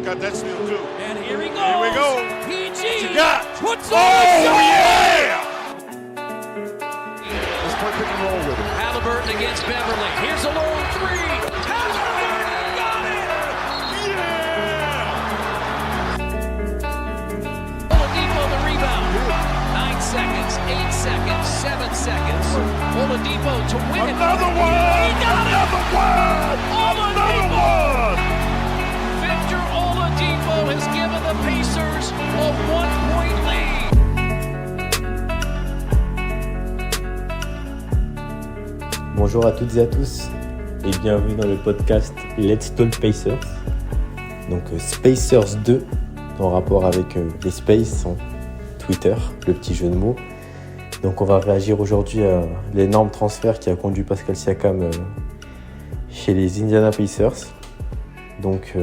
Got that steal too. And here he goes. Here we go. PG. What you got? Puts Oh, yeah! Let's play pick and roll with it. Halliburton against Beverly. Here's a long three. Halliburton got it. Yeah! Oladipo the rebound. 9 seconds, 8 seconds, 7 seconds. Oladipo to win it. Another one! He got it. Another one! Oladipo. Another one! Victor Oladipo has given the Pacers a 1-point lead. Bonjour à toutes et à tous et bienvenue dans le podcast Let's Talk Pacers. Donc Spacers 2 en rapport avec les Space en Twitter, le petit jeu de mots. Donc on va réagir aujourd'hui à l'énorme transfert qui a conduit Pascal Siakam chez les Indiana Pacers. Donc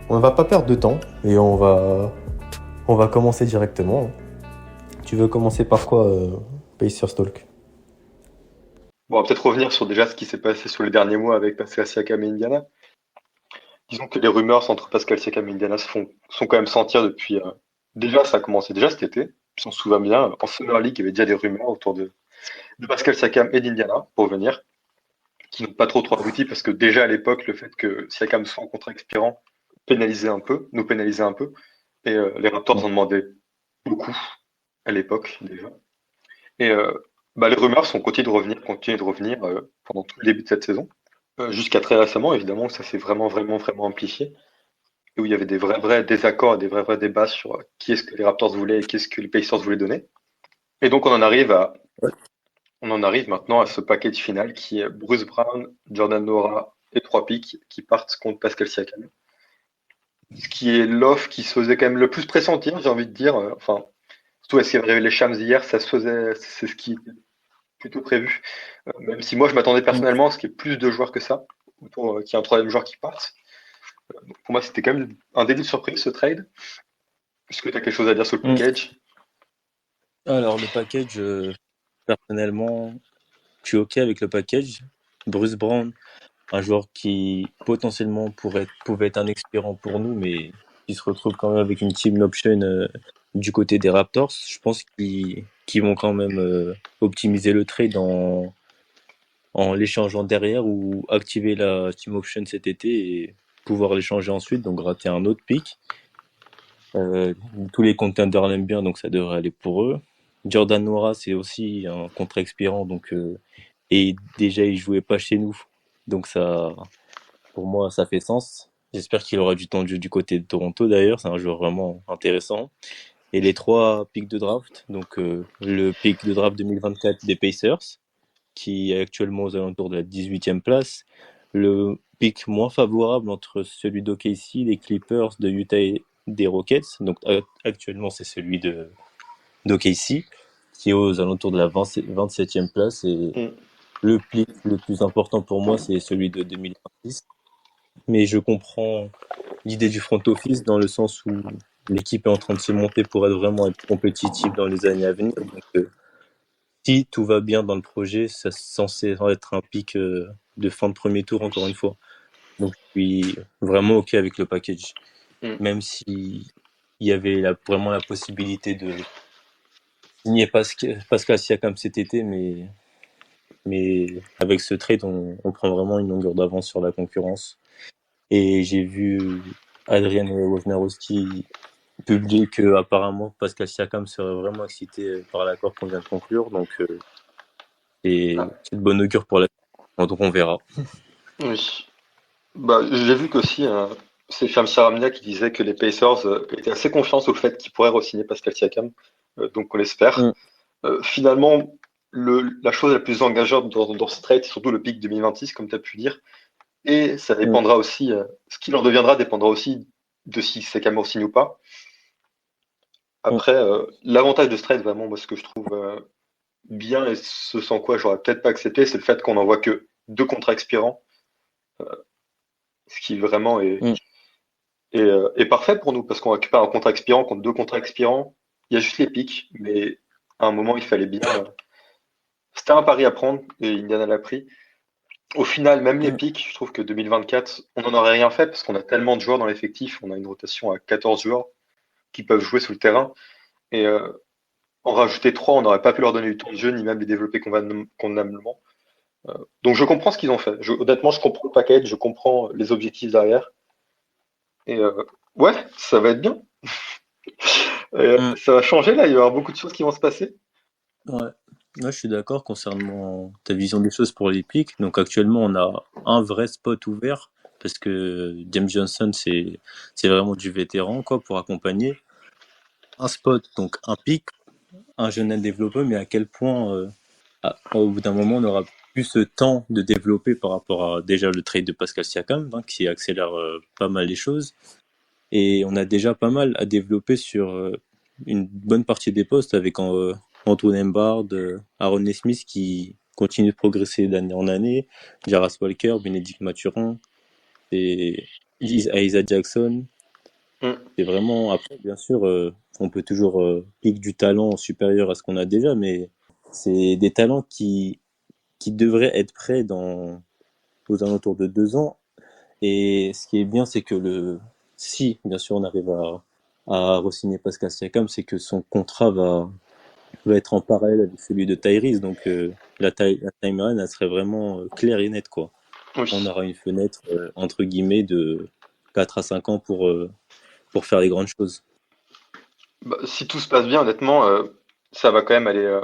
on ne va pas perdre de temps et on va commencer directement. Tu veux commencer par quoi, Pacers Talk ? Bon, on va peut-être revenir sur déjà ce qui s'est passé sur les derniers mois avec Pascal Siakam et Indiana. Disons que les rumeurs entre Pascal Siakam et Indiana sont quand même sentir depuis... déjà, ça a commencé déjà cet été. Si on se souvient bien, en Summer League, il y avait déjà des rumeurs autour de Pascal Siakam et d'Indiana pour venir, qui n'ont pas trop abouti parce que déjà à l'époque, le fait que Siakam soit en contrat expirant nous pénalisait un peu. Et les Raptors en demandaient beaucoup à l'époque déjà. Et les rumeurs continuent de revenir pendant tout le début de cette saison, jusqu'à très récemment évidemment où ça s'est vraiment amplifié et où il y avait des vrais désaccords et des vrais débats sur qui est-ce que les Raptors voulaient et qu'est-ce que les Pacers voulaient donner. Et donc on en arrive maintenant à ce package final qui est Bruce Brown, Jordan Nwora et 3 picks qui partent contre Pascal Siakam. Ce qui est l'offre qui se faisait quand même le plus pressentir, j'ai envie de dire. Surtout à ce qu'il y avait les Shams hier, c'est ce qui était plutôt prévu. Même si moi, je m'attendais personnellement à ce qu'il y ait plus de joueurs que ça, qu'il y ait un troisième joueur qui parte. Pour moi, c'était quand même un délit de surprise, ce trade. Est-ce que tu as quelque chose à dire sur le package ? Alors, le package, personnellement, je suis OK avec le package. Bruce Brown, un joueur qui potentiellement pouvait être un expirant pour nous, mais qui se retrouve quand même avec une team option du côté des Raptors. Je pense qu'ils vont quand même optimiser le trade en l'échangeant derrière ou activer la team option cet été et pouvoir l'échanger ensuite, donc gratter un autre pick. Tous les contenders l'aiment bien, donc ça devrait aller pour eux. Jordan Nwora, c'est aussi un contrat expirant, donc et déjà il jouait pas chez nous, donc ça, pour moi, ça fait sens. J'espère qu'il aura du temps de jeu du côté de Toronto d'ailleurs, c'est un joueur vraiment intéressant. Et les 3 picks de draft, donc le pick de draft 2024 des Pacers, qui est actuellement aux alentours de la 18e place, le pick moins favorable entre celui d'OKC, des Clippers, de Utah et des Rockets, donc actuellement c'est celui d'OKC, qui est aux alentours de la 27e place, et le pick le plus important pour moi c'est celui de 2026. Mais je comprends l'idée du front office dans le sens où l'équipe est en train de se monter pour être compétitive dans les années à venir. Donc, si tout va bien dans le projet, c'est censé être un pic de fin de premier tour, encore une fois. Donc, je suis vraiment OK avec le package. Même s'il y avait vraiment la possibilité de signer Pascal Siakam cet été, mais avec ce trade, on prend vraiment une longueur d'avance sur la concurrence. Et j'ai vu Adrian Wojnarowski publier que apparemment Pascal Siakam serait vraiment excité par l'accord qu'on vient de conclure, donc c'est de bonne augure pour la suite. Donc on verra. Oui. J'ai vu qu'aussi c'est Shams Charania qui disait que les Pacers étaient assez confiants sur le fait qu'ils pourraient re-signer Pascal Siakam, donc on l'espère. Finalement, la chose la plus engageante dans ce trade, c'est surtout le pick 2026, comme tu as pu dire. Et ça dépendra aussi, ce qui leur deviendra dépendra aussi de si Siakam re-signe ou pas. Après, l'avantage de ce trade, vraiment, moi, ce que je trouve bien et ce sans quoi j'aurais peut-être pas accepté, c'est le fait qu'on n'envoie que 2 contrats expirants. Ce qui vraiment est parfait pour nous, parce qu'on récupère un contrat expirant contre 2 contrats expirants. Il y a juste les pics, mais à un moment, il fallait bien. C'était un pari à prendre et Indiana l'a pris. Au final, même les pics, je trouve que 2024, on n'en aurait rien fait parce qu'on a tellement de joueurs dans l'effectif. On a une rotation à 14 joueurs qui peuvent jouer sur le terrain. Et en rajouter 3, on n'aurait pas pu leur donner du temps de jeu ni même les développer convenablement. Donc je comprends ce qu'ils ont fait. Honnêtement, je comprends le package, je comprends les objectifs derrière. Et ouais, ça va être bien. Mm. Ça va changer là, il va y avoir beaucoup de choses qui vont se passer. Ouais. Moi, je suis d'accord concernant ta vision des choses pour les pics. Donc actuellement, on a un vrai spot ouvert parce que James Johnson, c'est vraiment du vétéran quoi pour accompagner. Un spot, donc un pic, un jeune développeur, mais à quel point au bout d'un moment, on aura plus ce temps de développer par rapport à déjà le trade de Pascal Siakam, hein, qui accélère pas mal les choses. Et on a déjà pas mal à développer sur une bonne partie des postes avec Antoine Mbard, Aaron Nesmith qui continue de progresser d'année en année, Jaras Walker, Bénédicte Mathurin, et Isaiah Jackson. Mm. C'est vraiment, après, bien sûr, on peut toujours piquer du talent supérieur à ce qu'on a déjà, mais c'est des talents qui devraient être prêts aux alentours de 2 ans. Et ce qui est bien, c'est que si, bien sûr, on arrive à re-signer Pascal Siakam, c'est que son contrat va être en parallèle avec celui de Tyrese. Donc, la timeline, elle serait vraiment claire et nette, quoi. On Oui. aura une fenêtre, entre guillemets, de 4 à 5 ans pour faire les grandes choses. Bah, si tout se passe bien, honnêtement, ça va quand même aller,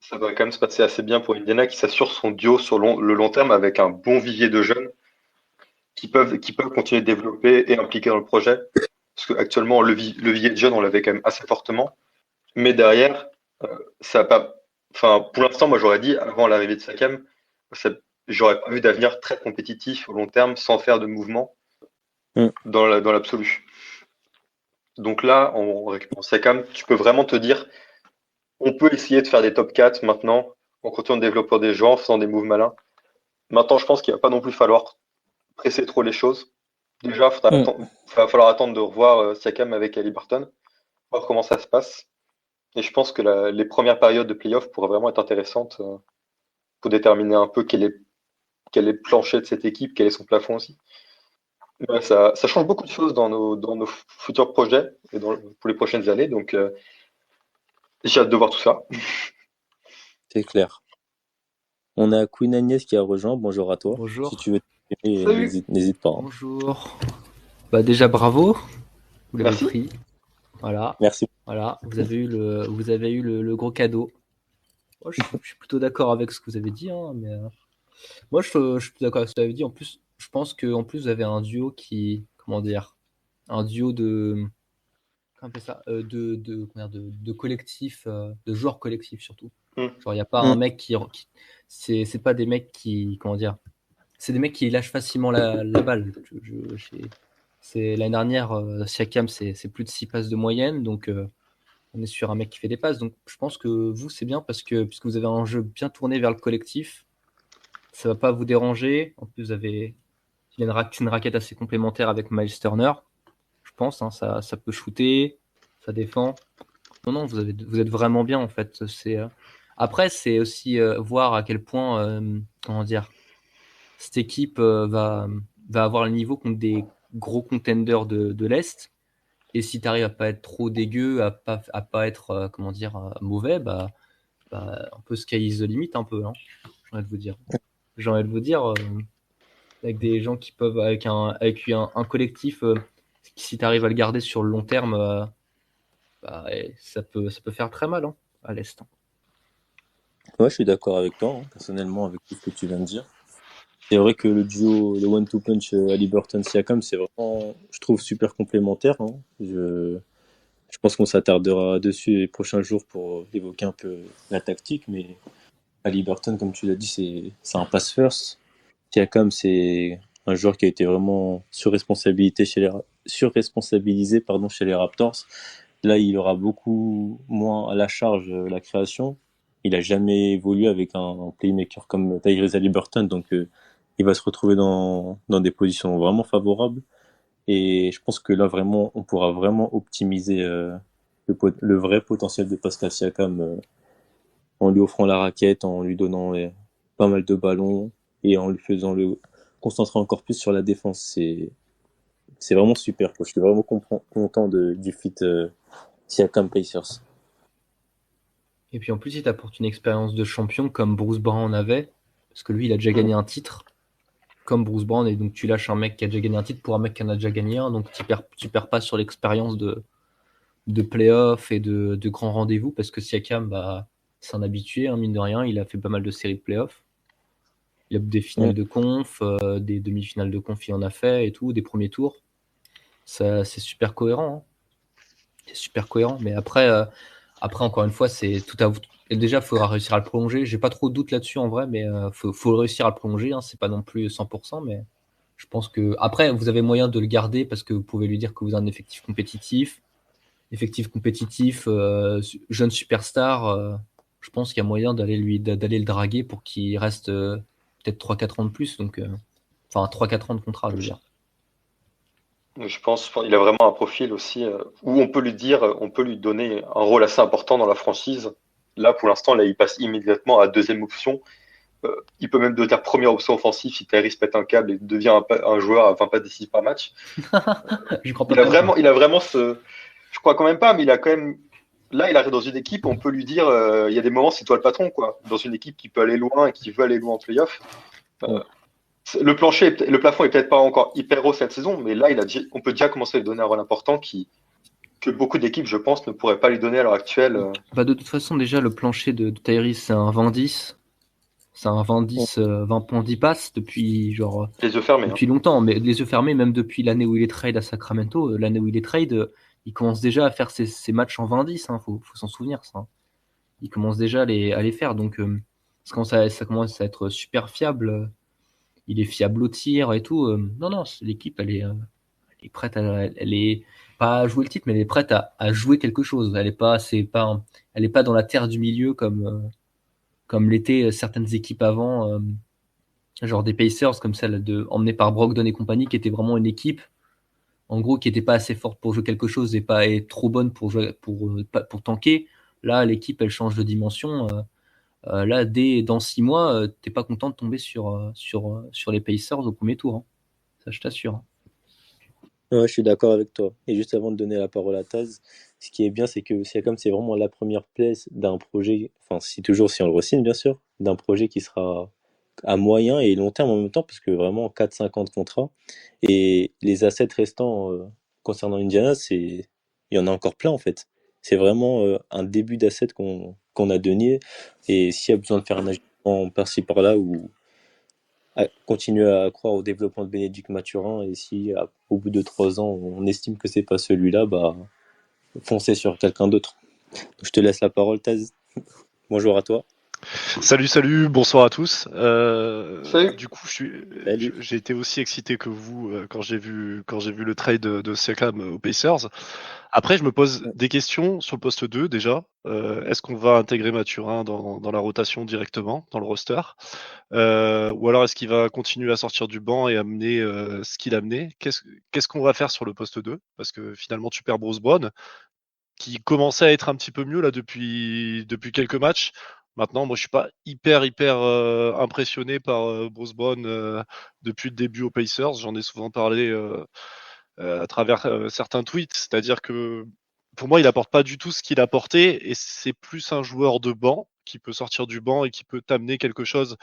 ça va quand même se passer assez bien pour Indiana qui s'assure son duo sur le long terme avec un bon vivier de jeunes qui peuvent continuer de développer et impliquer dans le projet. Parce qu'actuellement, le vivier de jeunes, on l'avait quand même assez fortement. Mais derrière, ça a pas. Enfin, pour l'instant, moi, j'aurais dit, avant l'arrivée de Sakam, ça- j'aurais pas vu d'avenir très compétitif au long terme sans faire de mouvement Mm. dans l'absolu. Donc là, en récupérant Sakam, tu peux vraiment te dire, on peut essayer de faire des top 4 maintenant, en continuant de développer des gens, en faisant des moves malins. Maintenant, je pense qu'il va pas non plus falloir presser trop les choses. Déjà, Mm. va falloir attendre de revoir Siakam avec Haliburton, voir comment ça se passe. Et je pense que les premières périodes de playoff pourraient vraiment être intéressantes pour déterminer un peu quel est le plancher de cette équipe, quel est son plafond aussi. Ouais, ça change beaucoup de choses dans nos futurs projets et pour les prochaines années. Donc, j'ai hâte de voir tout ça. C'est clair. On a Queen Agnès qui a rejoint. Bonjour à toi. Si Bonjour. tu veux t'exprimer, Salut! n'hésite pas, hein. Bonjour. Bah déjà bravo, vous l'avez Merci. pris. Voilà, Merci. voilà, vous avez eu le gros cadeau. Moi, je suis plutôt d'accord avec ce que vous avez dit, hein, mais moi je suis plutôt d'accord avec ce que vous avez dit. En plus, je pense que en plus vous avez un duo qui, comment dire, un duo de, comment on appelle ça, comment dire, de collectif, de joueurs collectifs surtout. Mm. Genre il y a pas Mm. un mec qui c'est pas des mecs qui, comment dire, c'est des mecs qui lâchent facilement la balle. C'est l'année dernière, Siakam, c'est plus de 6 passes de moyenne, donc on est sur un mec qui fait des passes. Donc je pense que vous, c'est bien parce que puisque vous avez un jeu bien tourné vers le collectif, ça va pas vous déranger. En plus, il y a une raquette assez complémentaire avec Miles Turner, je pense. Hein, ça peut shooter, ça défend. Non, non, vous êtes vraiment bien en fait. Après, c'est aussi voir à quel point, comment dire, cette équipe va avoir le niveau contre des gros contenders de l'Est. Et si tu arrives à pas être trop dégueu, à pas être comment dire mauvais, un peu sky is the limit un peu. Hein, j'ai envie de vous dire. J'ai envie de vous dire avec des gens qui peuvent avec un collectif, si tu arrives à le garder sur le long terme, ça peut faire très mal hein, à l'Est. Ouais, je suis d'accord avec toi, hein, personnellement, avec tout ce que tu viens de dire. C'est vrai que le duo, le one-two punch Haliburton-Siakam, c'est vraiment, je trouve, super complémentaire, hein. Je pense qu'on s'attardera dessus les prochains jours pour évoquer un peu la tactique, mais Haliburton, comme tu l'as dit, c'est un pass first. Siakam, c'est un joueur qui a été vraiment surresponsabilisé, pardon, chez les Raptors. Là, il aura beaucoup moins à la charge la création. Il a jamais évolué avec un playmaker comme Tyrese Haliburton, donc il va se retrouver dans des positions vraiment favorables. Et je pense que là, vraiment, on pourra vraiment optimiser le vrai potentiel de Pascal Siakam en lui offrant la raquette, en lui donnant pas mal de ballons et en lui faisant le concentrer encore plus sur la défense. C'est vraiment super, quoi. Je suis vraiment content du fit Siakam Pacers. Et puis en plus, il t'apporte une expérience de champion comme Bruce Brown avait, parce que lui, il a déjà gagné un titre, comme Bruce Brown, et donc tu lâches un mec qui a déjà gagné un titre pour un mec qui en a déjà gagné un, donc tu perds pas sur l'expérience de playoff et de grands rendez-vous, parce que Siakam, bah, c'est un habitué, hein, mine de rien, il a fait pas mal de séries de playoffs. Il a des finales de conf, des demi-finales de conf, il en a fait et tout, des premiers tours. Ça, c'est super cohérent. Hein. C'est super cohérent. Mais après, encore une fois, c'est tout à vous. Et déjà, il faudra réussir à le prolonger. J'ai pas trop de doute là-dessus en vrai, mais faut réussir à le prolonger. Hein. C'est pas non plus 100%, mais je pense que après, vous avez moyen de le garder parce que vous pouvez lui dire que vous avez un effectif compétitif. Jeune superstar. Je pense qu'il y a moyen d'aller le draguer pour qu'il reste peut-être 3-4 ans de plus. Donc, enfin, 3-4 ans de contrat, je veux dire. Je pense qu'il a vraiment un profil aussi où on peut lui donner un rôle assez important dans la franchise. Là, pour l'instant, là, il passe immédiatement à deuxième option. Il peut même devenir première option offensive si Tyrese pète un câble et devient un joueur à 20 passes décisives par match. Je crois pas. Il a vraiment ce. Je crois quand même pas, mais il a quand même. Là, il arrive dans une équipe où on peut lui dire il y a des moments, c'est toi le patron, quoi. Dans une équipe qui peut aller loin et qui veut aller loin en playoff. Le plafond est peut-être pas encore hyper haut cette saison, mais là, on peut déjà commencer à lui donner un rôle important que beaucoup d'équipes, je pense, ne pourraient pas lui donner à l'heure actuelle. Bah, de toute façon, déjà, le plancher de Tyrese, c'est un 20-10. C'est un 20-10, 20 points 10 passes depuis les yeux fermés. Depuis longtemps, mais les yeux fermés, même depuis l'année où il est trade à Sacramento, l'année où il est trade, il commence déjà à faire ses matchs en 20-10, hein, faut s'en souvenir, ça. Il commence déjà à les faire, donc ça commence à être super fiable. Il est fiable au tir et tout. Non, l'équipe, elle est prête elle est pas à jouer le titre, mais elle est prête à jouer quelque chose. Elle est pas dans la terre du milieu comme l'étaient certaines équipes avant, genre des Pacers comme celle emmenée par Brogdon et compagnie, qui était vraiment une équipe, en gros, qui était pas assez forte pour jouer quelque chose et pas être trop bonne pour jouer, pour tanker. Là, l'équipe, elle change de dimension. Là, dans 6 mois, t'es pas content de tomber sur les Pacers au premier tour. Hein. Ça, je t'assure. Ouais, je suis d'accord avec toi. Et juste avant de donner la parole à Taz, ce qui est bien, c'est que Siakam, c'est vraiment la première pièce d'un projet, enfin, si on le re-signe, bien sûr, d'un projet qui sera à moyen et long terme en même temps, parce que vraiment 4-5 ans de contrat. Et les assets restants concernant Indiana, il y en a encore plein en fait. C'est vraiment un début d'asset qu'on a donné. Et s'il y a besoin de faire un ajustement par-ci par-là ou continuer à croire au développement de Bénédicte Mathurin, et si au bout de 3 ans on estime que c'est pas celui-là, bah foncez sur quelqu'un d'autre. Je te laisse la parole, Taz. Bonjour à toi. Salut, bonsoir à tous. Salut. Du coup, j'ai été aussi excité que vous quand j'ai vu le trade de Siakam aux Pacers. Après, je me pose des questions sur le poste 2 déjà. Est-ce qu'on va intégrer Mathurin dans la rotation directement, dans le roster ou alors est-ce qu'il va continuer à sortir du banc et amener ce qu'il a amené? Qu'est-ce qu'on va faire sur le poste 2? Parce que finalement, tu perds Bruce Brown, qui commençait à être un petit peu mieux là depuis quelques matchs. Maintenant, moi, je suis pas hyper impressionné par Bruce Brown depuis le début aux Pacers. J'en ai souvent parlé à travers certains tweets. C'est-à-dire que pour moi, il apporte pas du tout ce qu'il apportait, et c'est plus un joueur de banc qui peut sortir du banc et qui peut t'amener quelque chose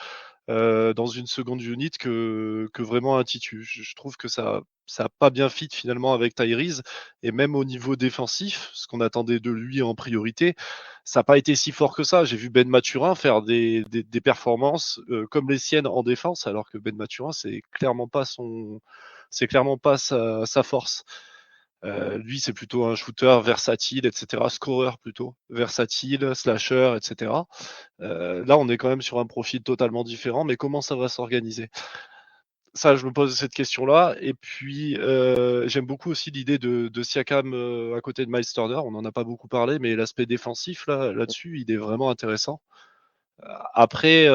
dans une seconde unit que vraiment un titu. Je trouve que ça a pas bien fit finalement avec Tyrese, et même au niveau défensif, ce qu'on attendait de lui en priorité, ça n'a pas été si fort que ça. J'ai vu Ben Mathurin faire des performances comme les siennes en défense, alors que Ben Mathurin, c'est clairement pas sa force. Lui, c'est plutôt un shooter versatile, etc. Scoreur plutôt, versatile, slasher, etc. Là, on est quand même sur un profil totalement différent, mais comment ça va s'organiser? Ça, je me pose cette question-là. Et puis, j'aime beaucoup aussi l'idée de Siakam à côté de Miles Turner. On n'en a pas beaucoup parlé, mais l'aspect défensif là-dessus, il est vraiment intéressant. Après,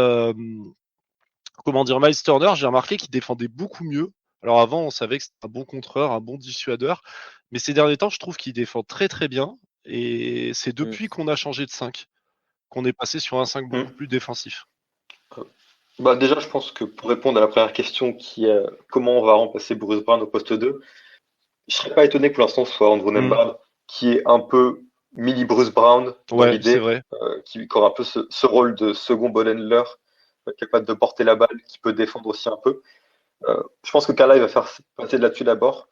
comment dire, Miles Turner, j'ai remarqué qu'il défendait beaucoup mieux. Alors avant, on savait que c'était un bon contreur, un bon dissuadeur, mais ces derniers temps, je trouve qu'il défend très très bien, et c'est depuis qu'on a changé de 5 qu'on est passé sur un 5 beaucoup plus défensif. Bah, déjà, je pense que pour répondre à la première question qui est comment on va remplacer Bruce Brown au poste 2, je serais pas étonné que pour l'instant ce soit Andrew Hmm. Nembhard qui est un peu mini Bruce Brown dans Ouais, c'est l'idée, vrai. qui aura un peu ce rôle de second ball handler, capable de porter la balle, qui peut défendre aussi un peu. Je pense que Kala il va faire passer de là-dessus d'abord,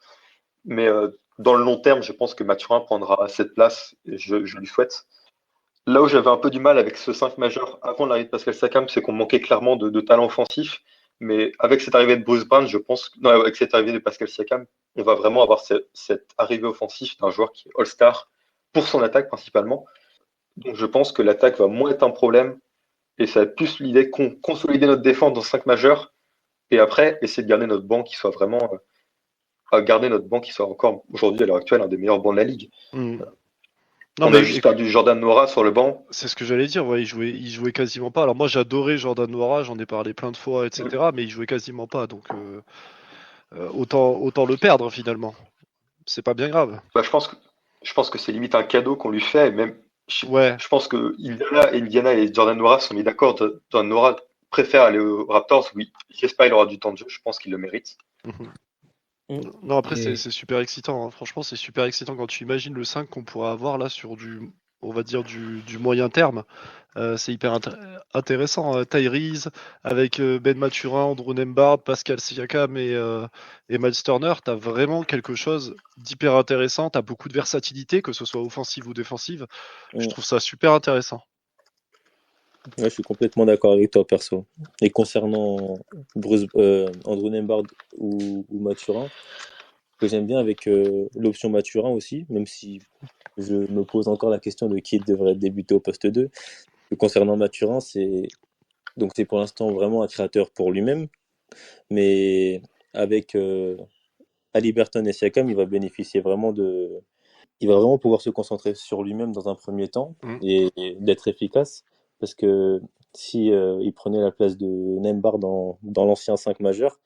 mais dans le long terme, je pense que Mathurin prendra cette place et je lui souhaite. Là où j'avais un peu du mal avec ce 5 majeur avant l'arrivée de Pascal Siakam, c'est qu'on manquait clairement de talent offensif. Mais avec cette arrivée de Bruce Brown, je pense, non, avec cette arrivée de Pascal Siakam, on va vraiment avoir cette arrivée offensive d'un joueur qui est All-Star pour son attaque principalement. Donc je pense que l'attaque va moins être un problème et ça va être plus l'idée de consolider notre défense dans 5 majeurs et après essayer de garder notre banc qui soit vraiment, garder notre banc qui soit encore aujourd'hui à l'heure actuelle un des meilleurs bancs de la ligue. Hmm. Non, On a mais juste perdu Jordan Noira sur le banc. c'est ce que j'allais dire, ouais, il jouait quasiment pas. Alors moi j'adorais Jordan Noira, j'en ai parlé plein de fois, etc. Mais il jouait quasiment pas, donc autant le perdre finalement. C'est pas bien grave. Bah, je pense que c'est limite un cadeau qu'on lui fait. Et même, Ouais. je pense que Indiana et Jordan Noira sont mis d'accord. Jordan Noira préfère aller aux Raptors. Oui, j'espère qu'il aura du temps de jeu. Je pense qu'il le mérite. Mhm. Mm. Non, après Et c'est super excitant, hein. Franchement, c'est super excitant quand tu imagines le 5 qu'on pourrait avoir là sur on va dire du moyen terme. C'est hyper intéressant, hein. Tyrese avec Ben Mathurin, Andrew Nembhard, Pascal Siakam et Miles Turner, t'as vraiment quelque chose d'hyper intéressant. T'as beaucoup de versatilité, que ce soit offensive ou défensive. Je Mm. trouve ça super intéressant. Ouais, je suis complètement d'accord avec toi, perso. Et concernant Andrew Nembhard ou Mathurin, ce que j'aime bien avec l'option Mathurin aussi, même si je me pose encore la question de qui devrait débuter au poste 2. Concernant Mathurin, c'est pour l'instant vraiment un créateur pour lui-même, mais avec Haliburton et Siakam, il va vraiment pouvoir se concentrer sur lui-même dans un premier temps Mm. et d'être efficace, parce que si il prenait la place de Nembhard dans l'ancien 5 majeur,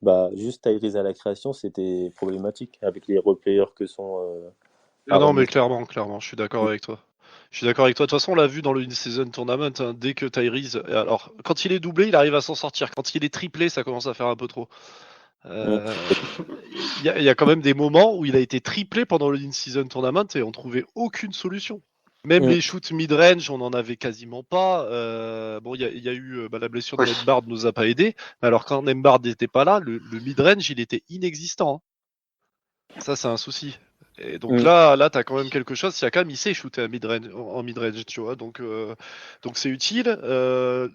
bah juste Tyrese à la création, c'était problématique avec les role-players que sont Non, Aaron mais Nesmith. clairement, je suis d'accord avec toi. Je suis d'accord avec toi. De toute façon, on l'a vu dans le In-Season Tournament, hein, dès que Tyrese. Alors, quand il est doublé, il arrive à s'en sortir. Quand il est triplé, ça commence à faire un peu trop. Mm. Il y a quand même des moments où il a été triplé pendant le In-Season Tournament et on trouvait aucune solution. Même Mm. les shoots mid-range, on n'en avait quasiment pas. Bon, il y a eu la blessure de Oui. Nembhard nous a pas aidé. Alors quand Nembhard n'était pas là, le mid-range, il était inexistant, hein. Ça, c'est un souci. Et donc Mm. là, t'as quand même quelque chose. Siakam, il sait shooter en mid-range, tu vois. Donc c'est utile.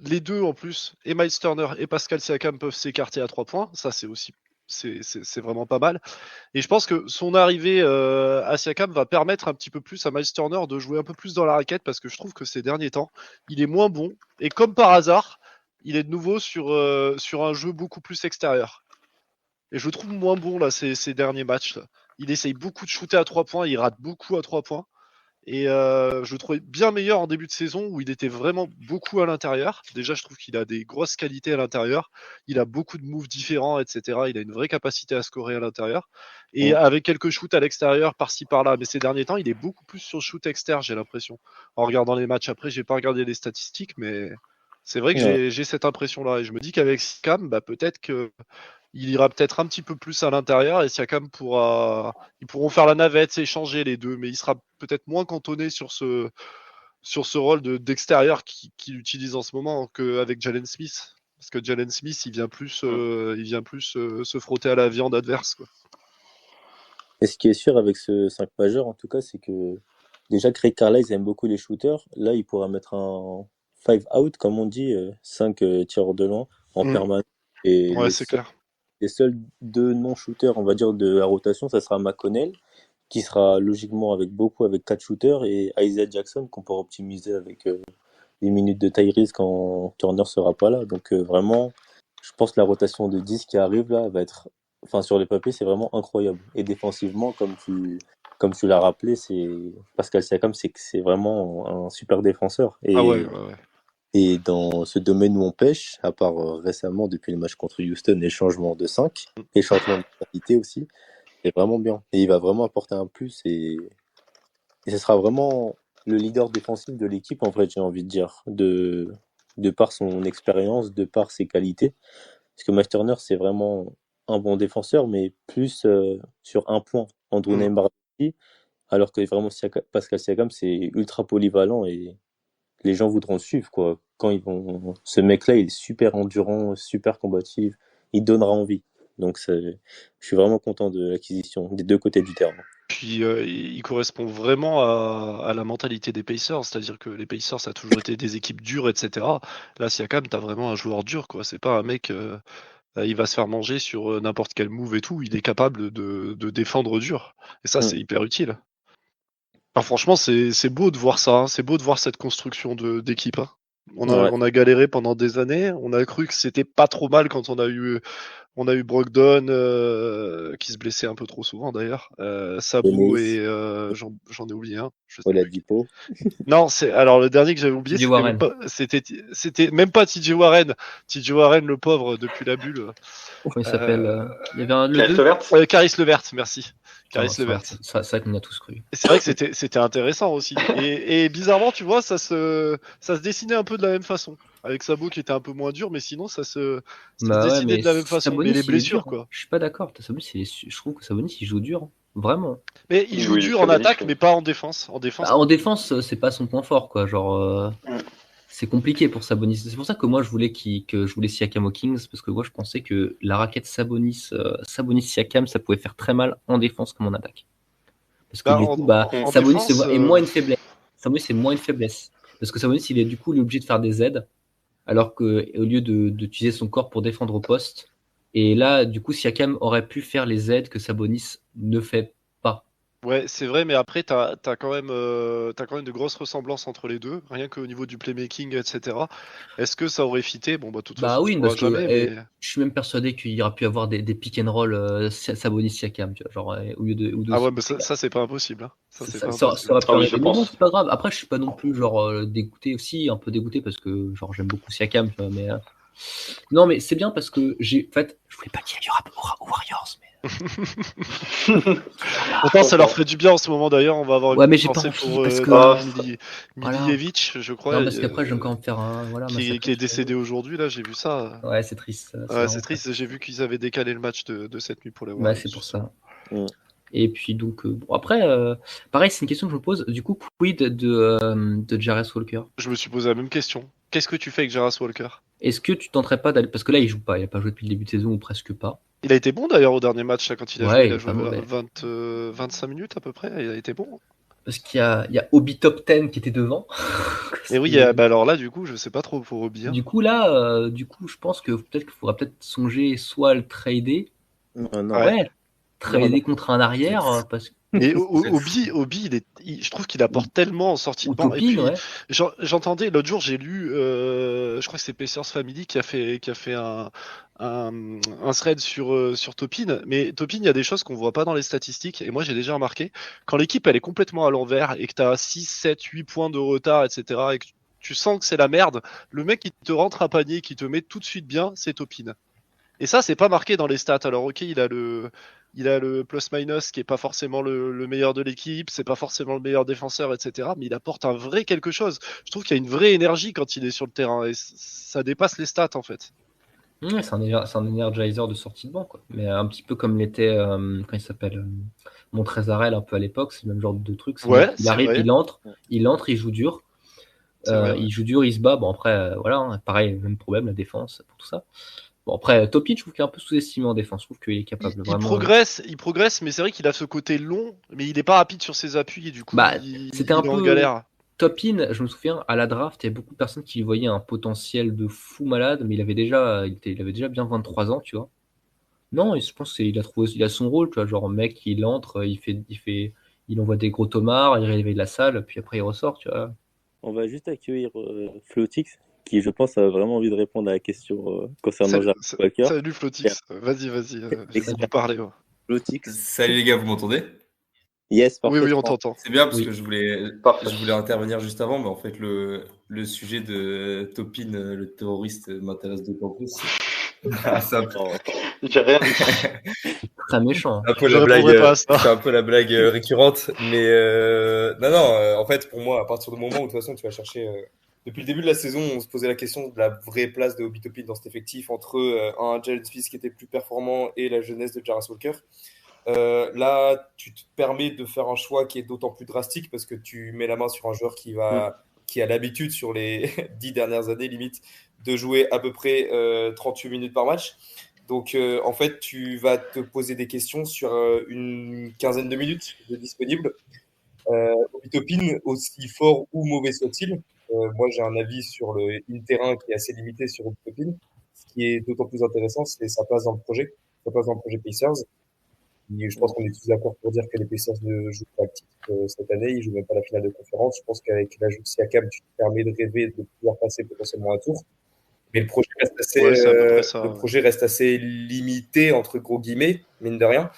Les deux, en plus, et Miles Turner et Pascal Siakam peuvent s'écarter à 3 points. Ça, c'est aussi, c'est vraiment pas mal. Et je pense que son arrivée à Siakam va permettre un petit peu plus à Miles Turner de jouer un peu plus dans la raquette parce que je trouve que ces derniers temps, il est moins bon. Et comme par hasard, il est de nouveau sur un jeu beaucoup plus extérieur. Et je le trouve moins bon là ces derniers matchs, là. Il essaye beaucoup de shooter à 3 points, il rate beaucoup à 3 points. Et je le trouvais bien meilleur en début de saison où il était vraiment beaucoup à l'intérieur. Déjà, je trouve qu'il a des grosses qualités à l'intérieur. Il a beaucoup de moves différents, etc. Il a une vraie capacité à scorer à l'intérieur. Et Mm. avec quelques shoots à l'extérieur, par-ci par-là. Mais ces derniers temps, il est beaucoup plus sur le shoot externe, j'ai l'impression. En regardant les matchs après, j'ai pas regardé les statistiques, mais c'est vrai que Ouais. j'ai cette impression-là. Et je me dis qu'avec Scam, bah, peut-être que il ira peut-être un petit peu plus à l'intérieur et Siakam ils pourront faire la navette, s'échanger les deux, mais il sera peut-être moins cantonné sur ce rôle d'extérieur qu'il utilise en ce moment qu'avec Jalen Smith. Parce que Jalen Smith, il vient plus se frotter à la viande adverse, quoi. Et ce qui est sûr avec ce 5 majeur, en tout cas, c'est que déjà Craig Carlisle aime beaucoup les shooters. Là, il pourra mettre un 5 out, comme on dit, 5 tireurs de loin en Mm. permanence. Et Ouais, c'est clair. les seuls deux non-shooters, on va dire, de la rotation, ça sera McConnell, qui sera logiquement avec 4 shooters, et Isaiah Jackson, qu'on pourra optimiser avec les minutes de Tyrese quand Turner sera pas là. Donc vraiment, je pense que la rotation de 10 qui arrive là va être, enfin sur les papiers, c'est vraiment incroyable. Et défensivement, comme tu l'as rappelé, c'est Pascal Siakam, c'est vraiment un super défenseur. Ah Et, ouais, ouais, ouais. et dans ce domaine où on pêche, à part récemment depuis le match contre Houston, les changements de 5, les changements de qualité aussi, c'est vraiment bien. Et il va vraiment apporter un plus et ce sera vraiment le leader défensif de l'équipe, en vrai, j'ai envie de dire. de par son expérience, de par ses qualités. Parce que Miles Turner, c'est vraiment un bon défenseur, mais plus sur un point. Andrew Mm. Nembhard aussi, alors que vraiment Pascal Siakam, c'est ultra polyvalent et les gens voudront le suivre, quoi. Quand ils vont... Ce mec-là, il est super endurant, super combatif, il donnera envie. Donc je suis vraiment content de l'acquisition des deux côtés du terrain. Puis il correspond vraiment à la mentalité des Pacers, c'est-à-dire que les Pacers ça a toujours été des équipes dures, etc. Là, Siakam, t'as vraiment un joueur dur, quoi. C'est pas un mec, il va se faire manger sur n'importe quel move et tout. Il est capable de défendre dur. Et ça, c'est hyper utile. Enfin, franchement, c'est beau de voir ça. Hein. C'est beau de voir cette construction d'équipe. Hein. Ouais. On a galéré pendant des années. On a cru que c'était pas trop mal quand on a eu Brogdon qui se blessait un peu trop souvent d'ailleurs. Sabo Dennis. et j'en ai oublié un. Je sais plus. Oladipo. Non, alors le dernier que j'avais oublié, TJ Warren. c'était même pas TJ Warren. TJ Warren, le pauvre depuis la bulle. Comment il s'appelle il y avait un Caris le Levert. Caris Levert, merci. Caris Levert. C'est vrai qu'on a tous cru. Et c'est vrai que c'était intéressant aussi. Et bizarrement, tu vois, ça se dessinait un peu de la même façon. Avec Sabo qui était un peu moins dur, mais sinon ça se dessinait de la même façon. Sabonis, Mais les il est blessures, dur. quoi. Je suis pas d'accord. Je trouve que Sabonis, il joue dur. Vraiment. Mais il joue Oui, dur en Sabonis, attaque, oui. mais pas en défense. En défense, Bah, en défense, c'est pas son point fort, quoi. Genre, c'est compliqué pour Sabonis. C'est pour ça que moi, je voulais Siakam aux Kings, parce que moi, je pensais que la raquette Sabonis-Siakam, ça pouvait faire très mal en défense comme en attaque. Parce que Bah, du en- coup, bah, en Sabonis défense, est moins une faiblesse. Sabonis, c'est moins une faiblesse. Parce que Sabonis, il est obligé de faire des aides, alors que au lieu d'utiliser son corps pour défendre au poste. Et là, du coup, Siakam aurait pu faire les aides que Sabonis ne fait pas. Ouais, c'est vrai, mais après, t'as quand même de grosses ressemblances entre les deux, rien qu'au niveau du playmaking, etc. Est-ce que ça aurait fité? Bon, bah, de toute Bah façon, oui, tu parce pourras que jamais, mais... je suis même persuadé qu'il y aura pu avoir des pick and roll Sabonis-Siakam, tu vois, genre, au lieu de Ah ouais, mais ça c'est pas impossible. Hein. Ça, c'est pas ça impossible. aurait pu Ah oui, arriver. je Mais bon, pense. c'est pas grave. Après, je suis pas non plus genre dégoûté aussi, un peu dégoûté parce que genre j'aime beaucoup Siakam, tu vois, mais non, mais c'est bien parce que en fait, je voulais pas qu'il y ait aux Warriors, mais Pourtant, ça leur ferait du bien en ce moment d'ailleurs. On va avoir ouais, une mais j'ai pensée pas envie pour parce que voilà. Milievich, je crois, Non, parce qu'après, j'ai encore me faire un voilà, qui est décédé aujourd'hui. Là, j'ai vu ça. Ouais, c'est triste. Ouais, c'est triste. J'ai vu qu'ils avaient décalé le match de cette nuit pour les Ouais, Warriors. c'est pour ça. Mm. Et puis donc, bon, après, pareil, c'est une question que je me pose. Du coup, quid de Jarvis Walker? Je me suis posé la même question. Qu'est-ce que tu fais avec Jarvis Walker? Est-ce que tu tenterais pas d'aller. Parce que là, il joue pas. Il a pas joué depuis le début de saison ou presque pas. Il a été bon d'ailleurs au dernier match là, quand il a Ouais, joué. Il il a est pas joué mauvais. 25 minutes à peu près. Il a été bon. Parce qu'il y a Obi Top 10 qui était devant. Et oui, bah alors là, du coup, je sais pas trop pour Obi. Hein. Du coup, là, je pense que peut-être qu'il faudra peut-être songer soit à le trader. Non. Ouais. Trader Non. contre un arrière. Parce que. Et Obi, je trouve qu'il apporte tellement en sortie de Ou banc. Et puis, Topin, ouais. j'entendais l'autre jour, j'ai lu, je crois que c'est Pacers Family qui a fait un thread sur Topin. Mais Topin, il y a des choses qu'on voit pas dans les statistiques. Et moi, j'ai déjà remarqué, quand l'équipe elle est complètement à l'envers et que tu as 6, 7, 8 points de retard, etc. Et que tu sens que c'est la merde, le mec qui te rentre un panier, qui te met tout de suite bien, c'est Topin. Et ça, c'est pas marqué dans les stats. Alors, ok, il a le plus-minus qui est pas forcément le meilleur de l'équipe, c'est pas forcément le meilleur défenseur, etc. Mais il apporte un vrai quelque chose. Je trouve qu'il y a une vraie énergie quand il est sur le terrain et ça dépasse les stats en fait. Ouais, c'est un energizer de sortie de banc, quoi. Mais un petit peu comme l'était, quand il s'appelle Montrezarel un peu à l'époque, c'est le même genre de truc. Ouais, il arrive, vrai. il entre, il joue dur. Vrai, ouais. Il joue dur, il se bat. Bon, après, voilà, hein, pareil, même problème, la défense, pour tout ça. Bon, après, Topic, je trouve qu'il est un peu sous-estimé en défense. Je trouve qu'il est capable Il vraiment. progresse, mais c'est vrai qu'il a ce côté long, mais il est pas rapide sur ses appuis et du coup, Bah, il c'était est un en peu galère. Topin, je me souviens, à la draft, il y avait beaucoup de personnes qui voyaient un potentiel de fou malade, mais il avait déjà bien 23 ans, tu vois. Non, je pense qu'il a son rôle, tu vois, genre mec, il entre, il envoie des gros tomards, il réveille la salle, puis après il ressort, tu vois. On va juste accueillir Fleutix, qui je pense a vraiment envie de répondre à la question concernant Jarvis Walker. Salut Flotix, vas-y, laisse-nous parler. Ouais. Fleutix. Salut les gars, vous m'entendez? Yes, Oui, parfaitement. on t'entend. C'est bien parce Oui. que je voulais intervenir juste avant, mais en fait le sujet de Topin, le terroriste, m'intéresse d'autant plus. C'est un peu, J'ai rien dit. Très méchant. un peu Je la blague, répondrai pas à ça. c'est un peu la blague récurrente, mais non, en fait pour moi, à partir du moment où de toute façon tu vas chercher depuis le début de la saison, on se posait la question de la vraie place de Obi Toppin dans cet effectif entre un Jalen Smith qui était plus performant et la jeunesse de Jarvis Walker. Là, tu te permets de faire un choix qui est d'autant plus drastique parce que tu mets la main sur un joueur qui a l'habitude sur les 10 dernières années, limite, de jouer à peu près 38 minutes par match. Donc, en fait, tu vas te poser des questions sur une quinzaine de minutes de disponibles. Obi Toppin, aussi fort ou mauvais soit-il, moi j'ai un avis sur le in-terrain qui est assez limité sur Obi Toppin. Ce qui est d'autant plus intéressant, c'est sa place dans le projet, Pacers. Et je pense qu'on est tous d'accord pour dire que les Pacers ne jouent pas le titre cette année, ils jouent même pas la finale de conférence. Je pense qu'avec l'ajout de Siakam, tu te permets de rêver de pouvoir passer potentiellement un tour. Mais le projet reste assez, Ouais, c'est à peu près ça. le projet reste assez limité, entre gros guillemets, mine de rien.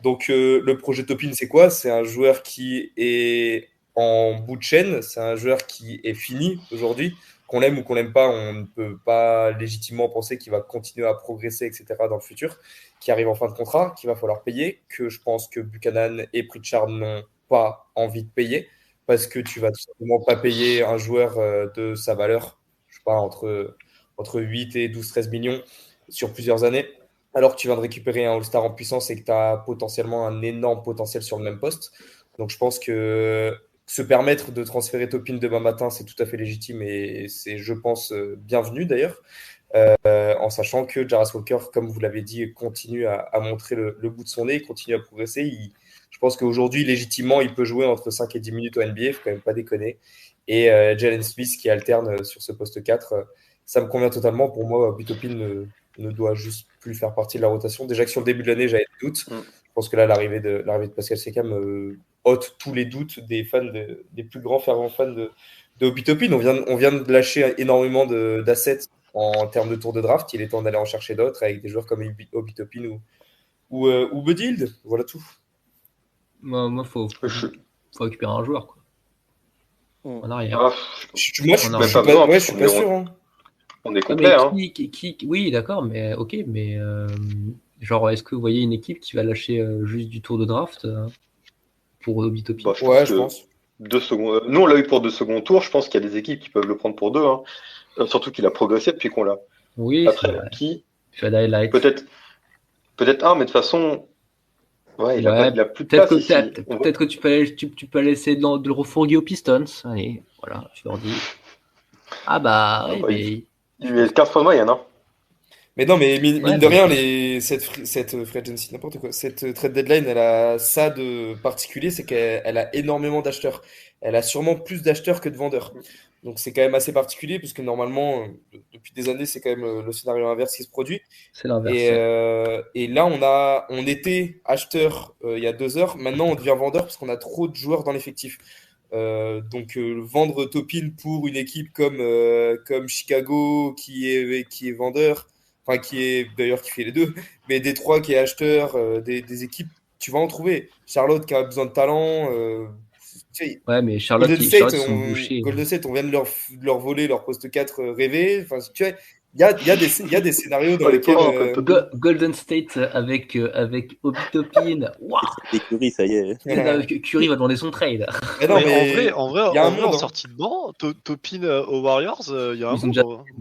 Donc, le projet Toppin, c'est quoi? C'est un joueur qui est en bout de chaîne, c'est un joueur qui est fini aujourd'hui. Qu'on l'aime ou qu'on l'aime pas, on ne peut pas légitimement penser qu'il va continuer à progresser, etc. dans le futur, qui arrive en fin de contrat, qu'il va falloir payer, que je pense que Buchanan et Pritchard n'ont pas envie de payer, parce que tu vas tout simplement pas payer un joueur de sa valeur, je sais pas, entre 8 et 12-13 millions sur plusieurs années, alors que tu viens de récupérer un All-Star en puissance et que tu as potentiellement un énorme potentiel sur le même poste. Donc je pense que se permettre de transférer Toppin demain matin, c'est tout à fait légitime et c'est, je pense, bienvenu d'ailleurs, en sachant que Jarvis Walker, comme vous l'avez dit, continue à montrer le bout de son nez, continue à progresser. Je pense qu'aujourd'hui, légitimement, il peut jouer entre 5 et 10 minutes au NBA, il ne faut quand même pas déconner. Et Jalen Smith qui alterne sur ce poste 4, ça me convient totalement. Pour moi, Obi Toppin ne doit juste plus faire partie de la rotation. Déjà que sur le début de l'année, j'avais des doutes. Je pense que là, l'arrivée de Pascal Siakam ôte tous les doutes des fans, des plus grands fervents fans de Obi Toppin. On vient de lâcher énormément d'assets en termes de tour de draft. Il est temps d'aller en chercher d'autres avec des joueurs comme Obi Toppin ou Buddy Hield. Voilà tout. Moi, faut récupérer un joueur, quoi. En arrière. Ah, Je suis pas sûr. Hein. On est complet. Hein. Oui, d'accord, mais ok, mais genre, est-ce que vous voyez une équipe qui va lâcher juste du tour de draft pour Obi Toppin? Je pense. 2 secondes. Nous, on l'a eu pour 2 secondes tours. Je pense qu'il y a des équipes qui peuvent le prendre pour 2. Hein. Surtout qu'il a progressé depuis qu'on l'a. Oui, après, qui Peut-être un, mais de toute façon, ouais, il a plus de place ici. Peut-être que tu peux essayer de le refourguer aux Pistons. Allez, voilà, je leur dis. Ah bah, oui, mais... Il lui est 15 fois de moyenne, hein. Mais non, mais mine de rien, cette free agency, n'importe quoi, cette trade deadline, elle a ça de particulier, c'est qu'elle a énormément d'acheteurs. Elle a sûrement plus d'acheteurs que de vendeurs. Donc c'est quand même assez particulier, puisque normalement, depuis des années, c'est quand même le scénario inverse qui se produit. C'est l'inverse. Et là, on était acheteur il y a 2 heures. Maintenant, on devient vendeur parce qu'on a trop de joueurs dans l'effectif. Donc vendre Toppin pour une équipe comme Chicago qui est vendeur, enfin qui fait les deux, mais Détroit qui est acheteur, des équipes, tu vas en trouver. Charlotte qui a besoin de talent. Ouais, mais Charlotte, sont bouchés. Golden State, on vient de leur voler leur poste 4 rêvé. Enfin, tu vois, il y a des scénarios dans lesquels Golden State avec Obi Toppin. Waouh, Curry, ça y est. Curry va demander son trade. Mais en vrai, en sortie de banc, Toppin aux Warriors, il y a un monde.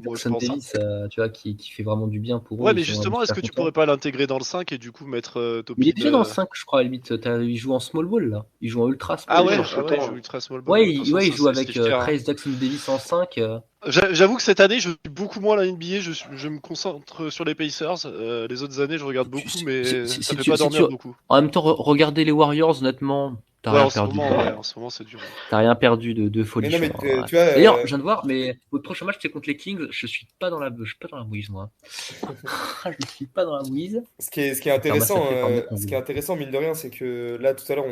Jackson Davis, tu vois, qui fait vraiment du bien pour eux. Ouais, mais justement, est-ce que tu pourrais pas l'intégrer dans le 5 et du coup mettre Toppin? Il est déjà dans le 5, je crois, à la limite. Il joue en small ball, là. Il joue en ultra small ball. Ah ouais, il joue ultra small ball. Ouais, il joue avec Trace Jackson Davis en 5. J'avoue que cette année, je suis beaucoup moins à la NBA. Je me concentre sur les Pacers. Les autres années, je regarde beaucoup, mais ça fait pas dormir beaucoup. En même temps, regarder les Warriors, honnêtement, t'as rien perdu. En ce moment, c'est dur. T'as rien perdu de folie. Tu vois, d'ailleurs, je viens de voir, mais votre prochain match, c'est contre les Kings. Je suis pas dans la mouise, moi. Je suis pas dans la mouise. Ce qui est intéressant, mine de rien, c'est que là, tout à l'heure,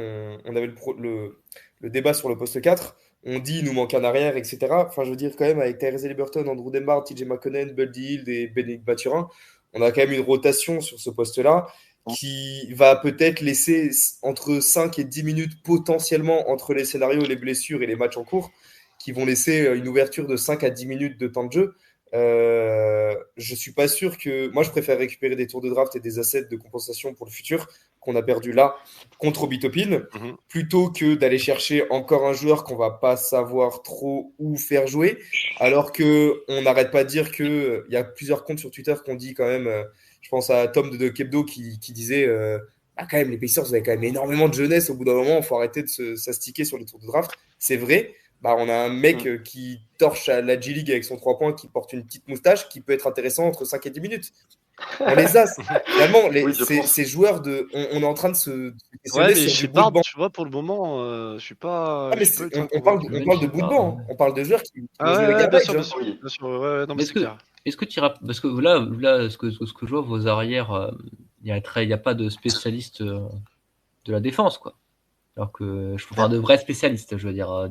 on avait le débat sur le poste 4. On dit il nous manque un arrière, etc. Enfin, je veux dire, quand même, avec Tyrese Haliburton, Andrew Nembhard, TJ McConnell, Buddy Hield et Bennedict Mathurin, on a quand même une rotation sur ce poste-là qui va peut-être laisser entre 5 et 10 minutes potentiellement entre les scénarios, les blessures et les matchs en cours, qui vont laisser une ouverture de 5 à 10 minutes de temps de jeu. Je suis pas sûr que... Moi, je préfère récupérer des tours de draft et des assets de compensation pour le futur qu'on a perdu là contre Obi Toppin, plutôt que d'aller chercher encore un joueur qu'on va pas savoir trop où faire jouer, alors que on n'arrête pas de dire que il y a plusieurs comptes sur Twitter qu'on dit quand même, je pense à Tom de Kebdo qui disait quand même les Pacers, vous avez quand même énormément de jeunesse, au bout d'un moment, il faut arrêter de s'astiquer sur les tours de draft. C'est vrai, on a un mec qui torche à la G-League avec son 3 points, qui porte une petite moustache, qui peut être intéressant entre 5 et 10 minutes. On les a. Finalement, ces joueurs on est en train de se questionner mais sur je du suis bout de pas, banc. tu vois, pour le moment, je suis pas. Ah, mais je suis pas on ultra parle convaincu. de bout de banc. On parle de joueurs qui vont Ah jouer le ouais, bien garbage. sûr, hein. bien sûr, bien sûr. Ouais, non, mais Est-ce c'est que, clair. est-ce que tu iras, parce que là, ce que je vois, vos arrières, il y a pas de spécialiste de la défense, quoi. Alors que enfin, de vrais spécialistes, je veux dire,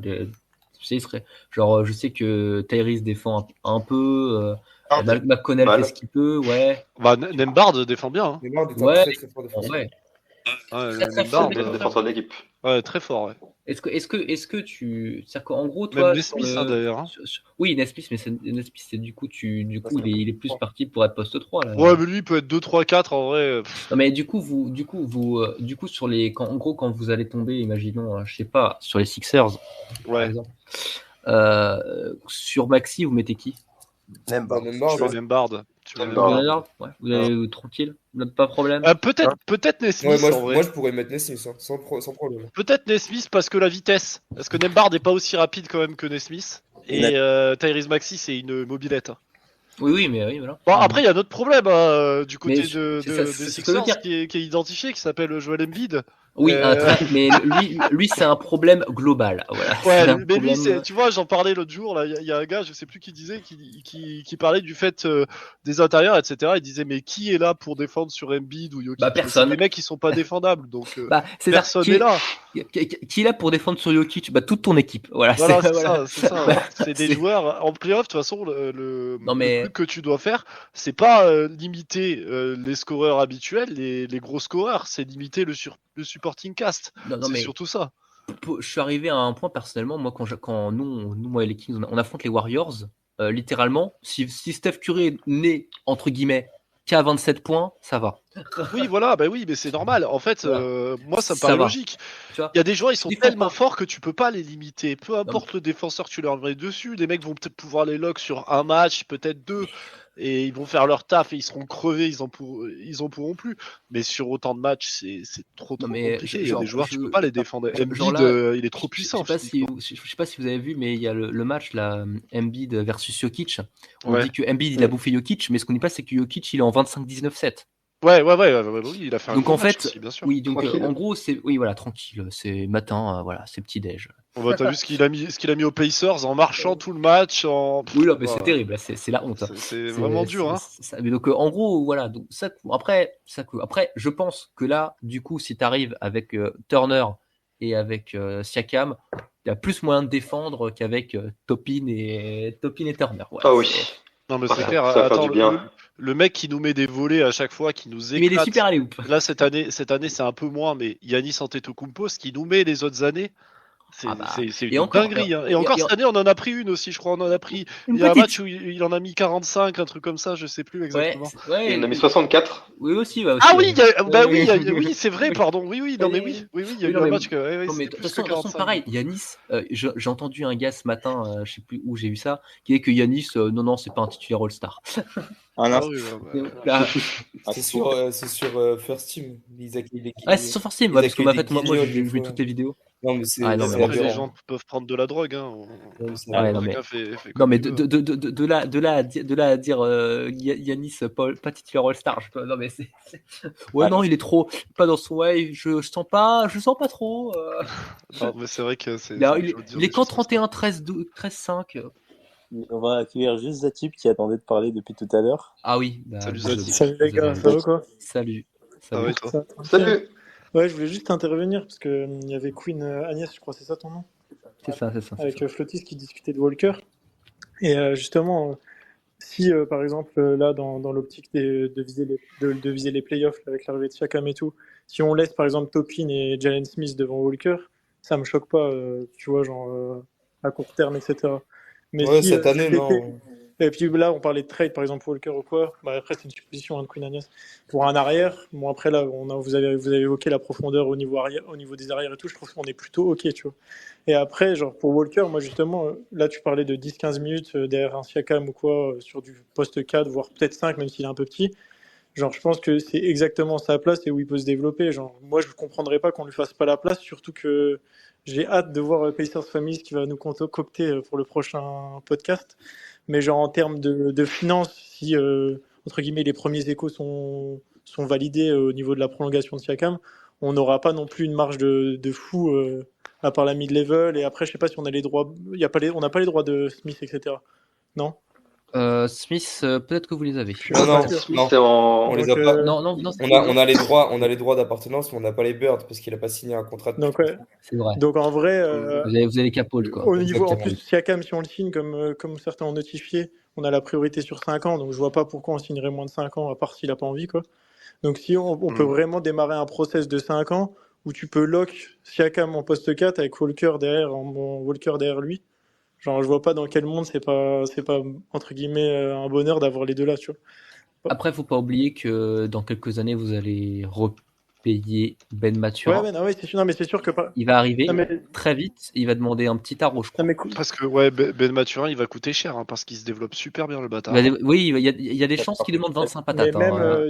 spécialistes, genre, je sais que Tyrese défend un peu, McConnell fait ce qu'il peut, ouais. Bah, Nembhard défend bien. Hein. Neymar est un Ouais, très très fort défenseur. ouais. Ouais, Très, très Nembhard, fort. défenseur de l'équipe. ouais, très fort. Ouais. Est-ce que tu, c'est-à-dire qu'en gros, toi, Même Nesmith, d'ailleurs. Hein. Oui, Nesmith, mais Nesmith, c'est du coup, il est plus parti pour être poste 3 là. Ouais, mais lui il peut être 2, 3, 4 en vrai. Non, mais du coup, sur les, en gros, quand vous allez tomber, imaginons, je sais pas, sur les Sixers, par Ouais. exemple, sur Maxi, vous mettez qui? Neymar, Tu veux Nembhard. Nembhard. Ouais, vous allez tranquille, pas de problème. Peut-être Nesmith Ouais, en vrai. moi, je pourrais mettre Nesmith, hein, sans problème. Peut-être Nesmith parce que la vitesse. Parce que Nembhard n'est pas aussi rapide quand même que Nesmith. Et Tyrese Maxey, c'est une mobilette. Hein. Oui, mais oui, voilà. Bon, après, il y a un autre problème du côté Mais des c'est ce que je veux Sixers dire. qui est identifié, qui s'appelle Joel Embiid. Oui, mais lui, c'est un problème global. Voilà. Ouais, C'est un mais lui, problème- tu vois, j'en parlais l'autre jour, là, il y a un gars, je sais plus qui disait, qui parlait du fait des intérieurs, etc. Il disait, mais qui est là pour défendre sur Embiid ou Jokic? Bah, personne. C'est des mecs qui sont pas défendables, donc c'est personne ça. n'est là. Qui est là pour défendre sur Jokic? Bah, toute ton équipe. Voilà. Voilà, c'est voilà. ça, c'est ça. Bah, C'est des joueurs en playoff. De toute façon, le truc que tu dois faire, c'est pas limiter les scoreurs habituels, les gros scoreurs, c'est limiter le supporting cast. Non, C'est mais surtout ça. je suis arrivé à un point personnellement, moi, quand nous, moi et les Kings, on affronte les Warriors, littéralement, si Steph Curry n'est entre guillemets qu'à 27 points, ça va. Oui, voilà, bah oui, mais c'est normal. En fait, moi, ça me Ça paraît va. logique. Tu vois, Il y a des joueurs, ils sont Défends tellement pas. forts que tu peux pas les limiter. Peu importe le défenseur que tu leur mets dessus, les mecs vont peut-être pouvoir les lock sur un match, peut-être deux, et ils vont faire leur taf et ils seront crevés, ils en pourront plus. Mais sur autant de matchs, c'est trop Non, mais compliqué. Il y a genre, des joueurs, tu peux pas les défendre. Embiid, là, il est trop puissant. Je sais pas si vous avez vu, mais il y a le match là, Embiid versus Jokic. On Ouais. dit que Embiid il a bouffé Jokic, mais ce qu'on dit pas, c'est que Jokic il est en 25-19-7. Ouais, oui, il a fait un Donc gros en match fait, aussi, bien sûr. oui, donc Tranquille. en gros, oui, voilà, tranquille, c'est matin, voilà, c'est petit déj. T'as vu ce qu'il a mis aux Pacers en marchant tout le match. Oui, là, mais c'est Voilà. terrible, là, c'est la honte. C'est vraiment dur. Hein. Mais donc en gros, voilà, donc après, je pense que là, du coup, si tu arrives avec Turner et avec Siakam, il y a plus moyen de défendre qu'avec Toppin et Turner. Voilà, Ah oui. Non, mais Ça c'est va clair. faire Attends, du bien. le mec qui nous met des volets à chaque fois, qui nous il met des éclate. super alley-oop. Là, cette année, c'est un peu moins, mais Giannis Antetokounmpo, ce qu'il nous met les autres années, c'est et une encore, dinguerie. Hein. Et encore cette année, on en a pris une aussi, je crois. On en a pris. Une Il y a un petite. match où il en a mis 45, un truc comme ça, je sais plus exactement. Il en a mis 64. Oui, aussi. Ah oui, oui. oui, c'est vrai, pardon. Oui, non, mais oui, il y a eu un match que. Ouais, Non, mais c'était de plus toute que façon, 45. pareil, Yanis, j'ai entendu un gars ce matin, je sais plus où j'ai vu ça, qui dit que Yanis, non, c'est pas un titulaire All-Star. Ah oui, Là, C'est sur First Team. c'est sur First Team, parce que accueillent fait, des moi, guignols, j'ai des vu fois. toutes les vidéos. Non, mais c'est Ah, non, mais c'est Après, les aberrant. gens peuvent prendre de la drogue. Hein. C'est Ouais, aberrant. non, mais- Chacun fait Non, comme mais il veut. de là à dire Yanis, pas titulaire All-Star, non, mais c'est. Ouais, non, il est trop. Pas dans son way, je sens pas trop. Non, mais c'est vrai que c'est. Là, c'est il chaud de dire est des quand choses comme ça. 31, 13, 12, 13, 5. On va accueillir juste Zatip qui attendait de parler depuis tout à l'heure. Ah oui, bah, Salut, désolé. Zati. Salut les gars, ça va quoi? Salut. Ça va et toi? Ça va, tranquille. Salut. Ouais, je voulais juste intervenir parce que il y avait Queen Agnès, je crois, c'est ça ton nom? C'est ça. Avec Flotis qui discutait de Walker. Et justement, si par exemple là dans l'optique de viser les playoffs là, avec l'arrivée de Siakam et tout, si on laisse par exemple Toppin et Jalen Smith devant Walker, ça me choque pas, tu vois, genre à court terme, etc. Mais Ouais, si, cette année, cet non. été- Et puis là, on parlait de trade, par exemple, Walker ou quoi. Bah, après, c'est une supposition de Queen Agnes. Pour un arrière, bon, après, là, vous avez évoqué la profondeur au niveau, au niveau des arrières et tout. Je trouve qu'on est plutôt OK, tu vois. Et après, genre, pour Walker, moi, justement, là, tu parlais de 10-15 minutes derrière un Siakam ou quoi, sur du poste 4, voire peut-être 5, même s'il est un peu petit. Genre, je pense que c'est exactement sa place et où il peut se développer. Genre, moi, je ne comprendrais pas qu'on lui fasse pas la place, surtout que j'ai hâte de voir Pacers Family qui va nous concocter pour le prochain podcast. Mais genre, en termes de finances, si, entre guillemets, les premiers échos sont validés au niveau de la prolongation de Siakam, on n'aura pas non plus une marge de fou à part la mid-level. Et après, je sais pas si on a les droits. On n'a pas les droits de Smith, etc. Non? Smith, peut-être que vous les avez. Non, Smith, non. c'est en... On les a pas. Non, On a les droits d'appartenance, mais on n'a pas les birds parce qu'il a pas signé un contrat. Donc, ouais. c'est vrai. Donc en vrai, Vous avez les capoles, quoi. au niveau, en Exactement. plus, Siakam, si on le signe, comme certains ont notifié, on a la priorité sur 5 ans, donc je vois pas pourquoi on signerait moins de 5 ans, à part s'il a pas envie, quoi. Donc si on peut vraiment démarrer un process de 5 ans, où tu peux lock Siakam en poste 4 avec Walker derrière lui, genre je vois pas dans quel monde c'est pas entre guillemets un bonheur d'avoir les deux là, tu vois. Après, faut pas oublier que dans quelques années, vous allez repayer Ben Mathurin. Ouais, c'est sûr, non, mais c'est sûr que pas. Il va arriver Non, mais- très vite. Il va demander un petit tarot, je crois. Non, mais Parce que ouais, Ben Mathurin, il va coûter cher, hein, parce qu'il se développe super bien le bâtard. Oui, il y a des chances qu'il demande 25 patates. mais même, hein,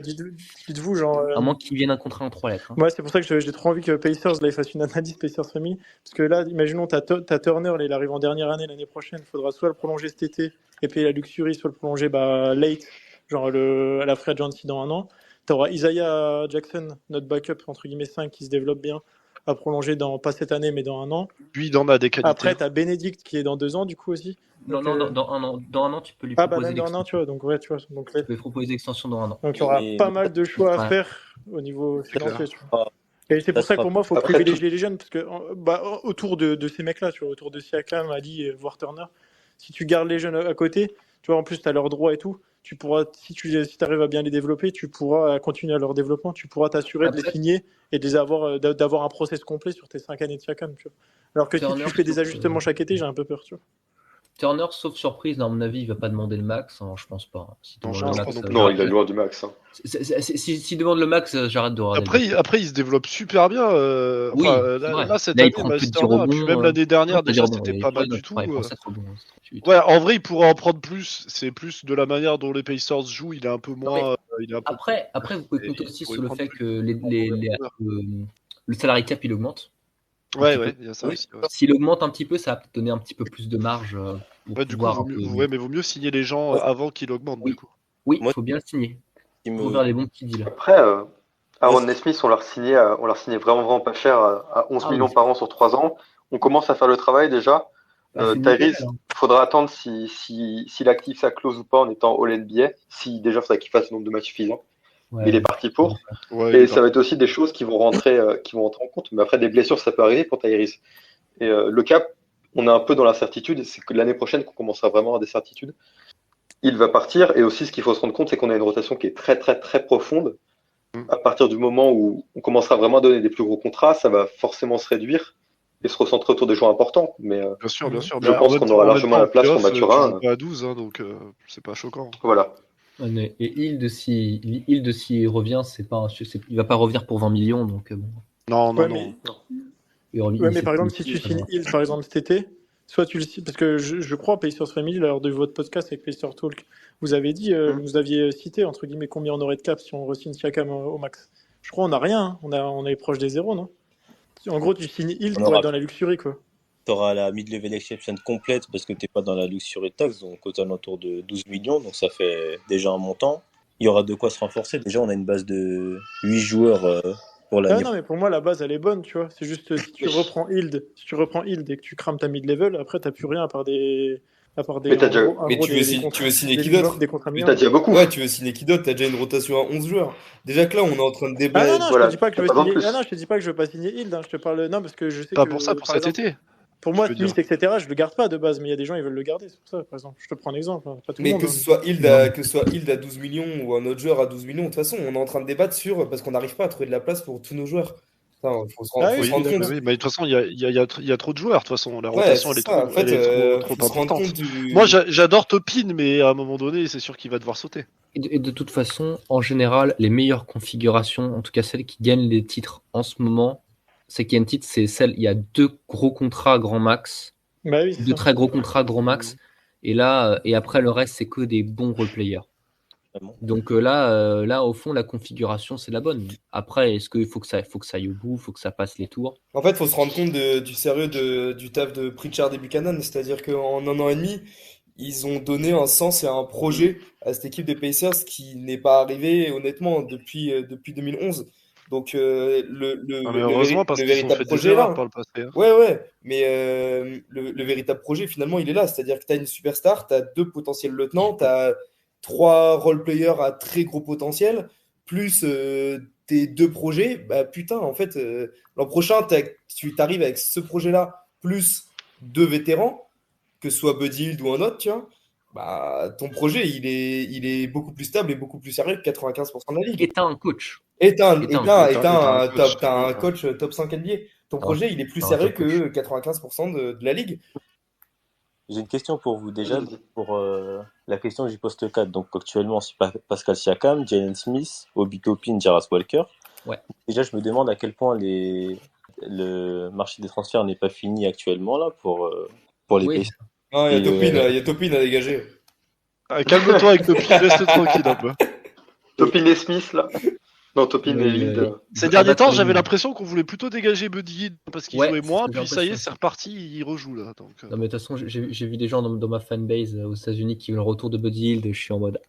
dites-vous, genre. à moins qu'il vienne un contrat en 3 lettres. hein. Ouais, c'est pour ça que j'ai trop envie que Pacers là, il fasse une analyse Pacers Family. Parce que là, imaginons, t'as Turner, là, il arrive en dernière année l'année prochaine. Il faudra soit le prolonger cet été et payer la luxury, soit le prolonger late, genre à la free agency dans 1 an. T'auras Isaiah Jackson, notre backup, entre guillemets 5, qui se développe bien, à prolonger pas cette année, mais dans 1 an. Lui, il en a des qualités. Après, t'as Benedict qui est dans 2 ans, du coup aussi. Non, dans un an, tu peux lui Ah, proposer même dans 1 an, tu vois. Donc, ouais, tu vois. Donc, Tu peux lui proposer l'extension dans 1 an. il y aura Mais- pas mal de choix à Ouais. faire au niveau financier, tu vois. Ah, Et c'est pour ça que pour moi, il faut Après, privilégier les jeunes, parce que autour de ces mecs-là, tu vois, autour de Siakam, Ali, voire Turner, si tu gardes les jeunes à côté, tu vois, en plus, tu as leurs droits et tout, tu pourras, si tu arrives à bien les développer, tu pourras continuer à leur développement, tu pourras t'assurer de les Après- signer et de les avoir, d'avoir un process complet sur tes 5 années de Siakam, tu vois. Alors que si Turner, tu fais des je trouve ajustements que- chaque été, j'ai un peu peur, tu vois. Turner, sauf surprise, à mon avis, il va pas demander le max. hein, je pense pas. Si Non, demande je le pense max, pas non plus. Non, j'arrête. il est loin du max. Hein. S'il demande le max, j'arrête de regarder. Après, il se développe super bien. Oui, c'est vrai. Là, cette Là, il année, prend Miles plus de 10 Turner, puis rebonds, même l'année dernière, Non, pas déjà, dire bon, c'était il pas prend- mal du tout. ouais, il prend 7 rebonds, ainsi de suite. Ouais, en vrai, il pourrait en prendre plus. C'est plus de la manière dont les Pacers jouent. Il est un peu moins. Il est un peu... Après, vous pouvez Et compter il aussi pourrait sur le prendre fait plus. que le salary cap il augmente. Ouais, un petit ouais, peu. il y a ça Oui. aussi. Ouais. S'il augmente un petit peu, ça va peut-être donner un petit peu plus de marge pour Ouais, du coup, pouvoir un peu- mais vaut mieux signer les gens Ouais. avant qu'il augmente, Oui. du coup. Oui, il Moi, faut bien le signer. qui Il faut me- faire des bons petits deals. Après, Aaron Nesmith, on l'a signé vraiment pas cher à 11 Ah, millions oui. par an sur 3 ans. On commence à faire le travail déjà. Bah, c'est nickel, Tyrese, hein. faudra attendre s'il active sa clause ou pas en étant All-NBA. Si déjà, faudra qu'il fasse le nombre de matchs suffisant. Ouais. Mais il est parti pour. Ouais, Et ça va être aussi des choses qui vont rentrer en compte. Mais après, des blessures, ça peut arriver pour Tyrese. Et le cap, on est un peu dans l'incertitude. Et c'est que l'année prochaine qu'on commencera vraiment à avoir des certitudes. Il va partir. Et aussi, ce qu'il faut se rendre compte, c'est qu'on a une rotation qui est très, très, très profonde. À partir du moment où on commencera vraiment à donner des plus gros contrats, ça va forcément se réduire et se recentrer autour des joueurs importants. Mais Bien sûr, bien sûr. Je pense qu'on aura largement la place pour Mathurin. Tu joues pas à 12, hein, donc c'est pas choquant. voilà. Et Hild, s'il revient, il va pas revenir pour 20 millions. Donc, bon. Non, Ouais, non, mais- non. Ouais, mais par exemple, si tu signes Hill, par exemple, cet été, soit tu le signes, parce que je crois, Pacers Family, lors de votre podcast avec Pacers Talk, vous avez dit, vous aviez cité, entre guillemets, combien on aurait de cap si on re-signe Siakam au max. Je crois qu'on n'a rien, hein. on est proche des zéros, non? En gros, tu signes Hill, tu aura- vas être dans la luxury, quoi. Tu auras la mid-level exception complète parce que tu n'es pas dans la luxury tax, donc aux alentours de 12 millions, donc ça fait déjà un montant. Il y aura de quoi se renforcer. Déjà, on a une base de 8 joueurs pour Ah l'année. non, mais pour moi, la base, elle est bonne, tu vois. C'est juste, si tu reprends Hild et que tu crames ta mid-level, après, t'as plus rien à part des. Mais t'as déjà- Mais tu veux signer qui d'autre? Des contrats Mais minimums. t'as déjà beaucoup. Ouais, tu veux signer qui d'autre? T'as déjà une rotation à 11 joueurs. Déjà que là, on est en train de Ah débattre. non, non, voilà, je te dis pas que je veux t'as pas signer. besoin de Ah plus. non, je te dis pas que je veux pas signer Hild. Hein. Je te parle. Non, parce que je sais Pas que. pour ça, pour par cet exemple, été. Pour moi, je veux Smith, etc., je le garde pas de base, mais il y a des gens, ils veulent le garder. C'est pour ça, par exemple. Je te prends un exemple. Hein. Pas tout le Mais monde. que hein. ce soit Hild à 12 millions ou un autre joueur à 12 millions, de toute façon, on est en train de débattre sur parce qu'on n'arrive pas à trouver de la place pour tous nos joueurs. Faut se Ah faut oui, se rendre d'accord. compte. oui, mais de toute façon, il y a trop de joueurs. De toute façon, la Ouais, rotation, c'est elle est ça. trop, En fait, elle est trop faut se rendre importante. compte Moi, du. j'adore Topin, mais à un moment donné, c'est sûr qu'il va devoir sauter. Et de toute façon, en général, les meilleures configurations, en tout cas celles qui gagnent les titres en ce moment, c'est qu'il y a une titre, c'est celle, il y a 2 gros contrats grand max, Bah oui, c'est 2 ça. très gros contrats grand max, et là, et après le reste, c'est que des bons replayers. Vraiment. Donc là, au fond, la configuration, c'est la bonne. Après, est-ce qu'il faut que ça aille au bout, faut que ça passe les tours? En fait, faut se rendre compte du sérieux du taf de Pritchard et Buchanan. C'est-à-dire qu'en 1 an et demi, ils ont donné un sens et un projet à cette équipe des Pacers qui n'est pas arrivé, honnêtement, depuis 2011. Donc, Ah, mais heureusement, parce le qu'ils ont véritable fait des projet est là. erreurs par le passé. Hein. Ouais, mais le véritable projet, finalement, il est là. C'est-à-dire que tu as une superstar, tu as 2 potentiels lieutenants, tu as 3 role-players à très gros potentiel, plus tes 2 projets. Bah putain, en fait, l'an prochain, tu t'arrives avec ce projet-là, plus 2 vétérans, que ce soit Buddy Hield ou un autre, tu vois. Bah, ton projet, il est beaucoup plus stable et beaucoup plus sérieux que 95% de la ligue. Et t'as un coach. Et t'as un un coach top 5 NBA. Ton Ah, projet, il est plus t'as un sérieux top coach. que 95% de la ligue. J'ai une question pour vous déjà, Vas-y. pour la question du poste 4. Donc actuellement, c'est Pascal Siakam, Jalen Smith, Obi Toppin, Jarrett Walker. Ouais. Déjà, je me demande à quel point le marché des transferts n'est pas fini actuellement là pour les Oui. Pacers. Non, il y Et, a Topin à dégager. Ah, calme-toi avec Topin, reste tranquille un peu. Topin et Smith, là. Non, Topin et Hield. Ces derniers temps, Abattre j'avais les- l'impression qu'on voulait plutôt dégager Buddy Hield parce qu'il Ouais, jouait c'est moins, ce que j'ai puis ça y est, l'impression. c'est reparti, il rejoue là. Donc, Non, mais de toute façon, j'ai vu des gens dans ma fanbase aux États-Unis qui veulent le retour de Buddy Hield. Je suis en mode.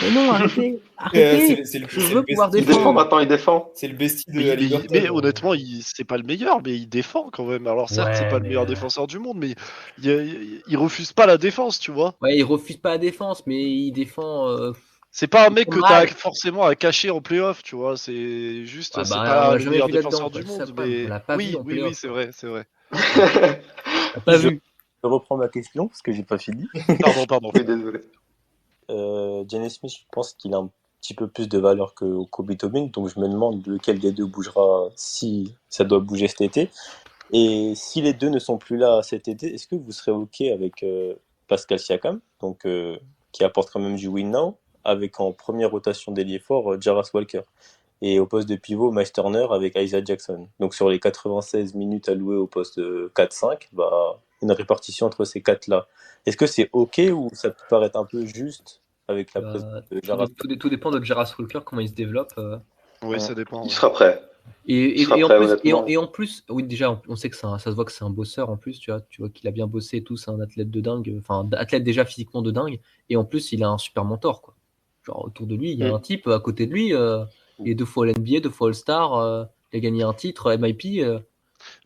Mais non, arrêtez, arrêtez. C'est le Je c'est veux le pouvoir bestie Il défend défendre. maintenant, il défend. C'est le bestie de mais, Haliburton. mais honnêtement, c'est pas le meilleur, mais il défend quand même. Alors certes, Ouais, c'est pas le mais, meilleur défenseur du monde, mais il refuse pas la défense, tu vois. Ouais, il refuse pas la défense, mais il défend. C'est pas un mec faut que mal. t'as forcément à cacher en playoff, tu vois. C'est juste, Ah c'est bah, on pas l'a le jamais meilleur vu là-dedans, défenseur quoi, du c'est ça le monde, problème, mais on l'a pas vu en oui, playoff, c'est quoi. vrai, c'est vrai. T'as pas Je- vu. Je reprends ma question parce que j'ai pas fini. Pardon. Oui, désolé. Jalen Smith, je pense qu'il a un petit peu plus de valeur que Kobe Toppin, donc je me demande lequel des deux bougera si ça doit bouger cet été. Et si les deux ne sont plus là cet été, est-ce que vous serez OK avec Pascal Siakam, donc, qui apporte quand même du win now, avec en première rotation d'ailier fort Jarrett Walker, et au poste de pivot Miles Turner avec Isaiah Jackson. Donc sur les 96 minutes allouées au poste 4-5, bah, une répartition entre ces quatre-là. Est-ce que c'est OK ou ça peut paraître un peu juste avec la présence de Jarrett? Tout dépend de Jarrett Walker, comment il se développe. Oui, ça dépend. Il ouais. sera prêt. Et, Il sera et en prêt, plus, honnêtement. et en plus, oui, déjà, on sait que ça se voit que c'est un bosseur en plus, tu vois qu'il a bien bossé et tout, c'est un athlète de dingue, enfin, athlète déjà physiquement de dingue, et en plus, il a un super mentor, quoi. Genre, autour de lui, il y a un type à côté de lui, il est 2 fois All-NBA, 2 fois All-Star, il a gagné un titre, MIP.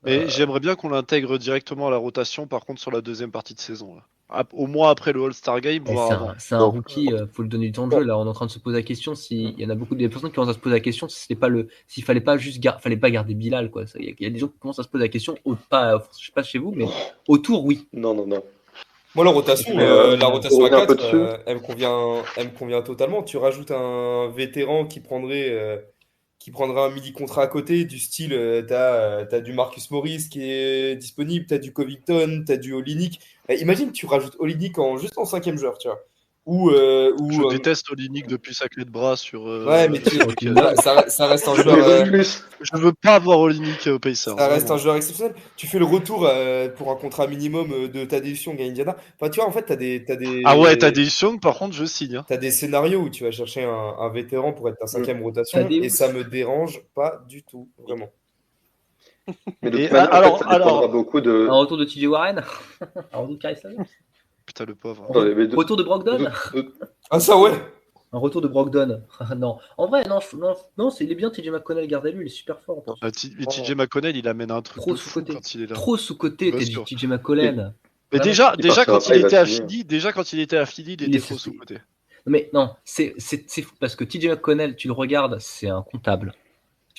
Mais j'aimerais bien qu'on l'intègre directement à la rotation, par contre, sur la deuxième partie de saison. Là. Au moins après le All-Star Game, voire avant. C'est un rookie, faut le donner du temps de jeu. Là, on est en train de se poser la question il y en a beaucoup de personnes qui commencent à se poser la question s'il fallait pas juste fallait pas garder Bilal, quoi. Il y a des gens qui commencent à se poser la question, je sais pas chez vous, mais autour, oui. Non. Moi, la rotation pour à revenir un peu 4, dessus. elle me convient totalement. Tu rajoutes un vétéran qui prendrait un mini-contrat à côté, du style, t'as du Marcus Morris qui est disponible, t'as du Covington, t'as du Olynyk. Imagine, tu rajoutes Olynyk juste en 5e joueur, tu vois. Je déteste Olynyk depuis sa clé de bras sur. Ouais, mais ça reste un Je joueur. veux plus. Je veux pas avoir Olynyk au Pacers. Ça reste vraiment. un joueur exceptionnel. Tu fais le retour pour un contrat minimum de Tadeusz Young à Indiana. Enfin, tu vois, en fait, t'as des. Ah ouais, t'as des Young, par contre, je signe. Hein. T'as des scénarios où tu vas chercher un vétéran pour être ta 5e rotation Tadeusz. et ça me dérange pas du tout, vraiment. Mais de Et toute manière, alors- en fait, ça dépendra beaucoup de. Un retour de TJ Warren, un retour de Caris Levert, Putain, le pauvre. Attendez, mais retour de Brogdon, Ah, ça, ouais! un retour de Brogdon. Non, en vrai, non, il est bien. TJ McConnell, gardez-le, il est super fort. En plus. TJ McConnell, il amène un truc Trop de fou sous-côté. quand il est là. Trop sous-côté, Bien sûr. TJ McConnell. Mais Vraiment. déjà partira quand pas, il il était va à signer. Philly, il Il était est trop sous- sous-côté. Mais non, c'est fou parce que TJ McConnell, tu le regardes, c'est un comptable.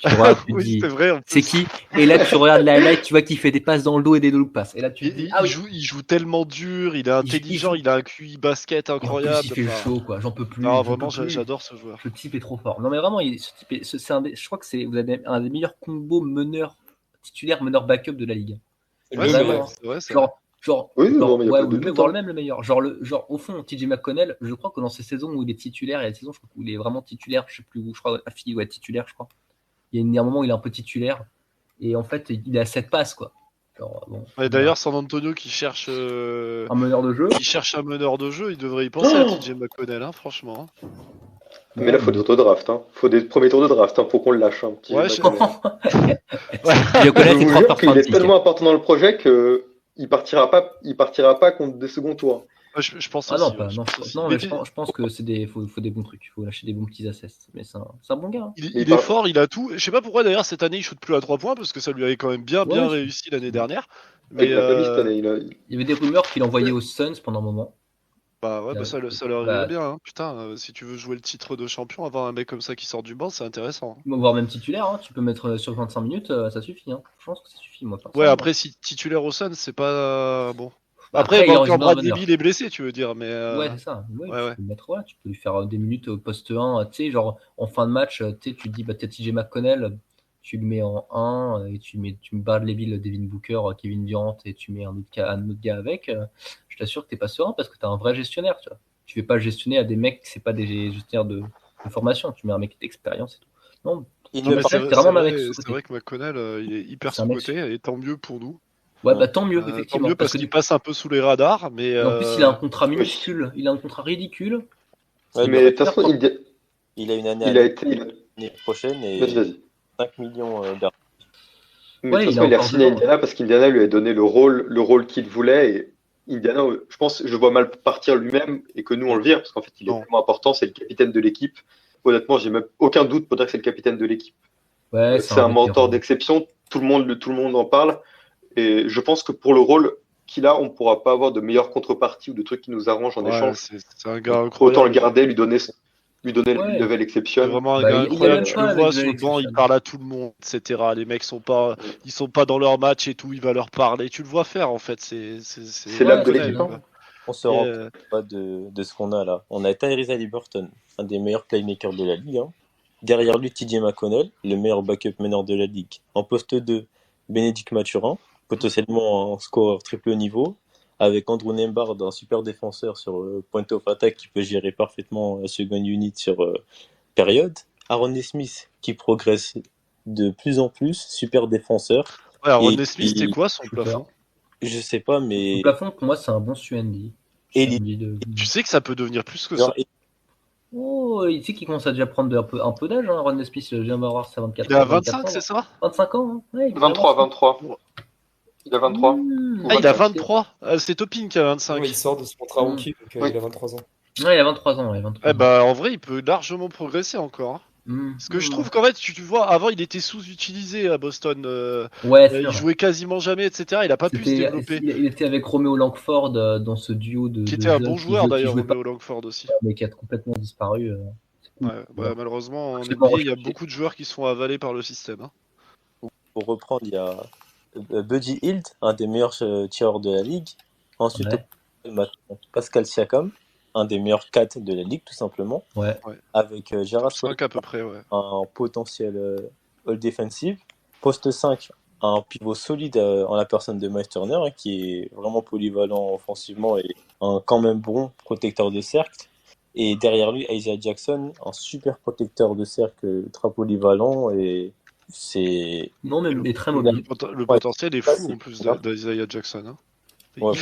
Tu regardes, tu te Oui, dis, c'est vrai. En c'est plus. qui? Et là, tu regardes la highlight, tu vois qu'il fait des passes dans le dos et des loop passes. Et là, tu te dis, Il, ah oui, il joue tellement dur, il est intelligent, il a un QI basket et en plus, incroyable. il fait Enfin, chaud, quoi. J'en peux plus. non, j'en vraiment, peux plus. j'adore ce joueur. Ce type est trop fort. Non, mais vraiment, ce type c'est je crois que vous avez un des meilleurs combos meneur titulaire, meneur backup de la ligue. Ouais, Le c'est meilleur. vrai, c'est vrai, c'est vrai. Oui, genre, non, mais il y a ouais, pas ou de le doute, voire hein. même le meilleur. Genre, au fond, TJ McConnell, je crois que dans ces saisons où il est titulaire, il y a des saisons je crois, où il est vraiment titulaire, je sais plus où, je crois, à Philly, ouais, titulaire, je crois. Il y a un moment où il est un peu titulaire, et en fait, il a 7 passes, quoi. Genre, bon, Ouais, d'ailleurs, San Antonio qui cherche un meneur de jeu. un meneur de jeu, il devrait y penser à TJ McConnell, hein, franchement. hein. Mais là, faut des autodrafts. Hein. Faut des premiers tours de draft. Hein. Faut qu'on le lâche. Hein, petit Ouais, McConnell. Je Je connais ses vous 3 jure par qu'il fin de est pick. tellement important dans le projet que il partira pas contre des seconds tours. Ouais, je pense Ah aussi. non, ouais, pas, je non, pense aussi. non, Mais mais je pense que faut des bons trucs. Il faut lâcher des bons petits assets. Mais c'est un bon gars. Hein. il est fort, il a tout. Je sais pas pourquoi d'ailleurs cette année il shoot plus à 3 points parce que ça lui avait quand même bien Ouais, réussi l'année dernière. Mais Mais il l'a pas mis cette année. Il y avait des rumeurs qu'il envoyait aux Suns pendant un moment. bah ouais, bah, ça leur Bah, irait bien. Hein. Putain, si tu veux jouer le titre de champion, avoir un mec comme ça qui sort du banc, c'est intéressant. Hein. voire même titulaire, hein. Tu peux mettre sur 25 minutes, ça suffit. Hein. Je pense que ça suffit, moi. Ouais, après si titulaire au Sun, c'est pas bon. Bah, Après, il quand aurait Brad meneur. David est blessé, tu veux dire, mais Ouais, c'est ça. Ouais, ouais. Tu peux le mettre, tu peux lui faire des minutes au poste 1. Tu sais, genre en fin de match, tu dis, bah, t'as TJ McConnell, tu le mets en 1 et tu mets Bradley Beal, Devin Booker, Kevin Durant et tu mets un autre gars avec. Je t'assure que t'es pas serein parce que t'as un vrai gestionnaire, tu vois. Tu fais pas gestionner à des mecs, c'est pas des gestionnaires de formation. Tu mets un mec d'expérience et tout. Non, Il Non, ne mais part- c'est c'est vraiment un mec vrai, sous-coté. c'est vrai que McConnell, il est hyper C'est un mec sous-coté et tant mieux pour nous. Ouais, bah tant mieux, Tant effectivement. mieux parce qu'il passe un peu sous les radars, mais Et en plus, il a un contrat minuscule. Il a un contrat ridicule. Ouais, Mais de toute façon, il a une année il a été. l'année prochaine et Vas-y. 5 millions d'argent. Mais Ouais, de toute il façon, a il a encore signé à 2 ans. Indiana parce qu'Indiana lui a donné le rôle qu'il voulait. Et Indiana, je pense, je vois mal partir lui-même et que nous on le vire parce qu'en fait, il est Non. tellement important. C'est le capitaine de l'équipe. Honnêtement, j'ai même aucun doute pour dire que c'est le capitaine de l'équipe. Ouais, C'est un mentor d'exception. Tout le monde en parle. Et je pense que pour le rôle qu'il a, on ne pourra pas avoir de meilleure contrepartie ou de trucs qui nous arrangent en ouais, échange. c'est un gars Donc, incroyable. autant le garder, lui donner Ouais. une level C'est exception. vraiment un Bah, gars il a incroyable. même Tu pas le la vois level sur le banc, il exception. parle à tout le monde, etc. Les mecs sont pas dans leur match et tout, il va leur parler. Tu le vois faire en fait. C'est l'âme de McConnell, l'équipe. quoi. Hein. On se Et, rend compte pas de ce qu'on a là. On a Tyrese Haliburton, un des meilleurs playmakers de la ligue. Hein. Derrière lui, TJ McConnell, le meilleur backup meneur de la ligue. En poste 2, Bénédicte Mathurin, potentiellement un scoreur triple niveau, avec Andrew Nembhard, un super défenseur sur point of attack qui peut gérer parfaitement la second unit sur période. Aaron Smith qui progresse de plus en plus, super défenseur. Ouais, Aaron Et- Smith, c'était quoi son Super. plafond? Je sais pas, mais Le plafond, pour moi, c'est un bon Suendi. Et Tu sais que ça peut devenir plus que genre, ça. Oh, il sait qu'il commence à déjà prendre un peu d'âge, hein, Ron Smith. Je viens de voir, c'est 24 Il a ans. 24 25, ans, c'est ça? 25 ans, hein. Ouais, il est 23. Il a 23. Mmh. Ah, il a 23. C'est Topping qui a 25. Ouais, il sort de son contrat rookie, donc Oui. il a 23 ans. Ouais, il a 23 ans. Ouais, 23 Eh bah, en vrai, il peut largement progresser encore. Hein. Mmh. Parce que je trouve qu'en fait, tu vois, avant, il était sous-utilisé à Boston. Ouais, Il sûr. jouait quasiment jamais, etc. Il a pas pu se développer. Il était avec Romeo Langford dans ce duo de. Qui de était un jeunes bon qui joueur jouaient- qui d'ailleurs, jouaient pas, Romeo Langford aussi. mais qui a complètement disparu. Ouais, bah, malheureusement, en C'est NBA, bon, il y a recherché. beaucoup de joueurs qui sont avalés par le système. Hein. pour reprendre, il y a Buddy Hield, un des meilleurs tireurs de la ligue. Ensuite, Ouais. Pascal Siakam, un des meilleurs 4 de la ligue, tout simplement. Ouais. Avec Jaras 5 à peu près, ouais. un potentiel all defensive. Poste 5, un pivot solide en la personne de Miles Turner, hein, qui est vraiment polyvalent offensivement et un quand même bon protecteur de cercle. Et derrière lui, Isaiah Jackson, un super protecteur de cercle ultra polyvalent et c'est... Non, mais il est très Le mobile. potentiel est Ça, fou c'est en plus grave. d'Isaiah Jackson. Hein. Ouais. Il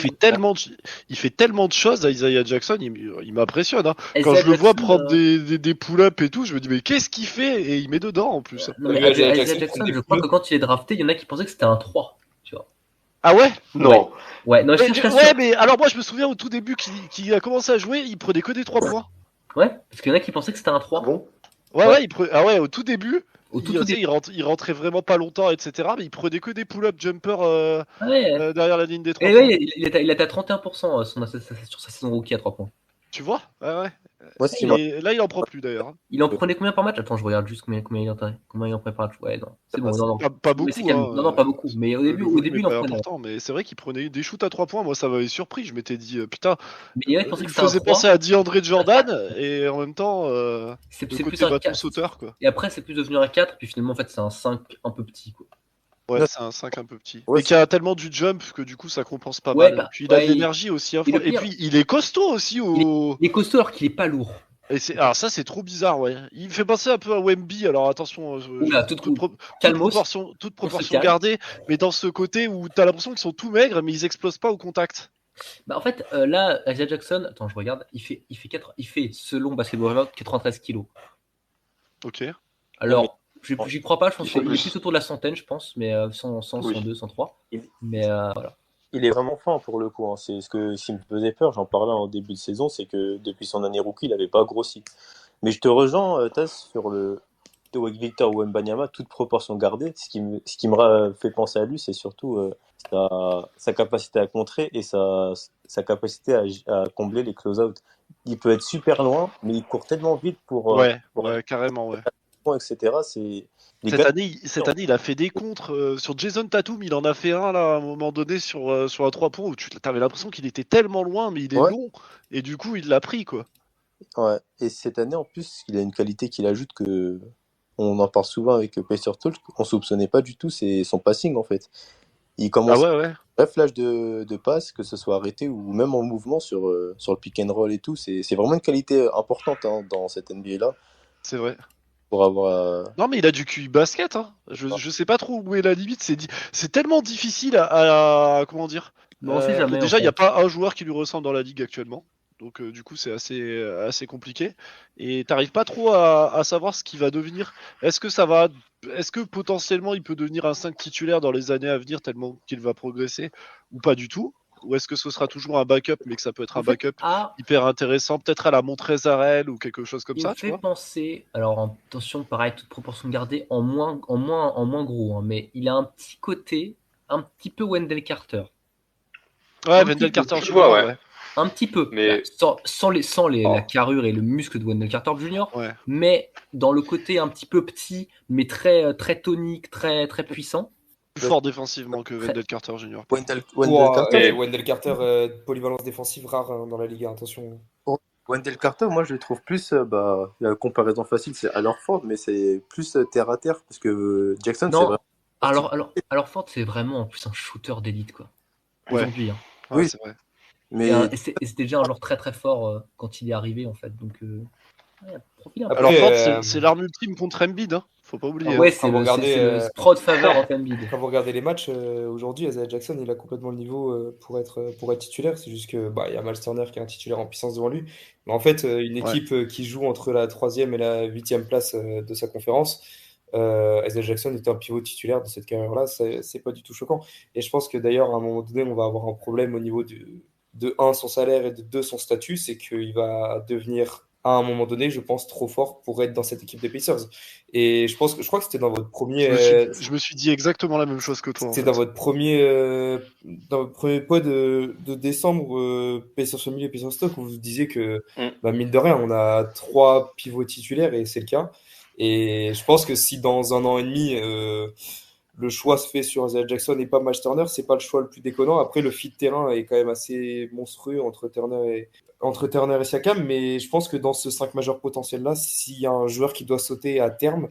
fait tellement de choses à Isaiah Jackson, il m'impressionne. Hein. Quand Isaiah je le vois Jackson, prendre des pull-ups et tout, je me dis mais qu'est-ce qu'il fait? Et il met dedans en plus. Non, mais Isaiah Isaiah Jackson, Jackson, des je crois clubs. que quand il est drafté, il y en a qui pensaient que c'était un 3. Tu vois. Ah ouais? Non. Ouais, non, je Ouais, suis ouais, mais alors moi je me souviens au tout début qu'il a commencé à jouer, il prenait que des 3 points. Ouais, parce qu'il y en a qui pensaient que c'était un 3. Ah bon? Ouais, ah ouais, au tout début, Au tout tu sais, début. il rentrait vraiment pas longtemps, etc. Mais il prenait que des pull-up jumpers Ouais. derrière la ligne des 3 Et points. ouais, il était à 31% sur sa saison rookie à 3 points. Tu vois? Ouais. Moi, ce qui m'a... Et là, il en prend plus d'ailleurs. Il en prenait combien par match? Attends, je regarde juste combien il en prenait par match. Ouais, non. C'est bon, non. Pas Mais beaucoup. c'est quand même- Non, pas beaucoup. Mais au Le début, volume il est en pas prenait. important, mais c'est vrai qu'il prenait des shoots à 3 points. Moi, ça m'avait surpris. Je m'étais dit, putain, Mais il y en a qui pensaient il que c'était un faisait 3. penser à DeAndre Jordan et en même temps, C'est le plus côté un bâton 4. sauteur, quoi. Et après, c'est plus devenu un 4. Puis finalement, en fait, c'est un 5 un peu petit, quoi. Ouais, Non. c'est un 5 un peu petit. Ouais, Mais qui a tellement du jump que du coup, ça compense pas Ouais, mal. bah, Puis il a de ouais, l'énergie aussi. Hein, et le et pire- puis, il est costaud aussi. Il est costaud alors qu'il est pas lourd. Alors ça, c'est trop bizarre, ouais. Il me fait penser un peu à Wemby. Alors attention, Oula, calmos. toute On se proportion calme. gardée, mais dans ce côté où t'as l'impression qu'ils sont tout maigres, mais ils explosent pas au contact. Bah, en fait, là, Isaiah Jackson, attends, je regarde, il fait selon Basketball Reference 93 kilos. Ok. Alors, j'y crois pas, je pense Il faut qu'il est plus. plus autour de la centaine, je pense, mais 100, Oui. 102, 103. Il- Mais voilà. Il est vraiment fin pour le coup. Hein. C'est ce qui me faisait peur, j'en parlais en début de saison, c'est que depuis son année rookie, il n'avait pas grossi. Mais je te rejoins, Taz, sur le Victor Wembanyama, toute proportion gardée. Ce qui me fait penser à lui, c'est surtout sa capacité à contrer et sa capacité à combler les close-out. Il peut être super loin, mais il court tellement vite pour Ouais, carrément, ouais. etc. C'est les Cette gars- année, il a fait des contres sur Jason Tatum. Il en a fait un là à un moment donné sur un 3 points où tu avais l'impression qu'il était tellement loin, mais il est Ouais. long et du coup il l'a pris quoi. Ouais. Et cette année, en plus, il a une qualité qu'il ajoute que on en parle souvent avec Pacer Talk, qu'on soupçonnait pas du tout, c'est son passing en fait. Il commence Ah ouais. un flash de passe, que ce soit arrêté ou même en mouvement sur le pick and roll et tout. C'est vraiment une qualité importante hein, dans cette NBA là C'est vrai. pour avoir. Non mais il a du QI basket. Hein. Je sais pas trop où est la limite. C'est tellement difficile à comment dire. Mais on sait Que jamais. déjà en il n'y a fait. pas un joueur qui lui ressemble dans la ligue actuellement. Donc du coup c'est assez compliqué. Et t'arrives pas trop à savoir ce qu'il va devenir. Est-ce que potentiellement il peut devenir un 5 titulaire dans les années à venir tellement qu'il va progresser ou pas du tout? Ou est-ce que ce sera toujours un backup mais que ça peut être un En fait, backup hyper intéressant, peut-être à la Montrezl ou quelque chose comme il ça, me tu fait vois? penser, alors attention, pareil, toute proportion gardée, en moins gros, hein, mais il a un petit côté, un petit peu Wendell Carter. Ouais, Un Wendell petit peu. Carter Je Jr. vois, ouais. ouais. Un petit peu, Mais- sans la carrure et le muscle de Wendell Carter Jr., Ouais. mais dans le côté un petit peu petit, mais très, très tonique, très, très puissant. Plus fort défensivement que Wendell Carter Jr. Wendell Carter, Carter, Wendell Carter, polyvalence défensive rare hein, dans la Ligue, attention. Wendell Carter, moi je le trouve plus, la comparaison facile c'est à Horford, mais c'est plus terre à terre parce que Jackson c'est Non, vraiment. alors Ford, c'est vraiment en plus un shooter d'élite, quoi. Ouais. Aujourd'hui, hein. Ouais, Oui. c'est vrai. Mais Et c'était déjà un joueur très très fort quand il est arrivé, en fait. Donc, profil un peu. Alors Après, Ford, c'est l'arme ultime contre Embiid, hein. Faut pas oublier. Ouais, hein. c'est quand vous le regardez, proud favor of Embiid. Quand vous regardez les matchs aujourd'hui, Isaiah Jackson, il a complètement le niveau pour être titulaire. C'est juste que il y a Miles Turner qui est un titulaire en puissance devant lui. Mais en fait, une équipe qui joue entre la 3e et la 8e place de sa conférence, Isaiah Jackson est un pivot titulaire de cette carrière-là. C'est pas du tout choquant. Et je pense que d'ailleurs, à un moment donné, on va avoir un problème au niveau de 1, son salaire et de 2, son statut. C'est qu'il va devenir, à un moment donné, je pense, trop fort pour être dans cette équipe des Pacers. Et je crois que c'était dans votre premier. Je me suis dit exactement la même chose que toi. En C'est fait. dans votre premier pod de décembre, Pacers Family et Pacers Stock, où vous disiez que, mine de rien, on a 3 pivots titulaires et c'est le cas. Et je pense que si dans 1 an et demi, le choix se fait sur Isaiah Jackson et pas Miles Turner, c'est pas le choix le plus déconnant. Après, le fit de terrain est quand même assez monstrueux entre Turner et Siakam, mais je pense que dans ce 5 majeur potentiel-là, s'il y a un joueur qui doit sauter à terme,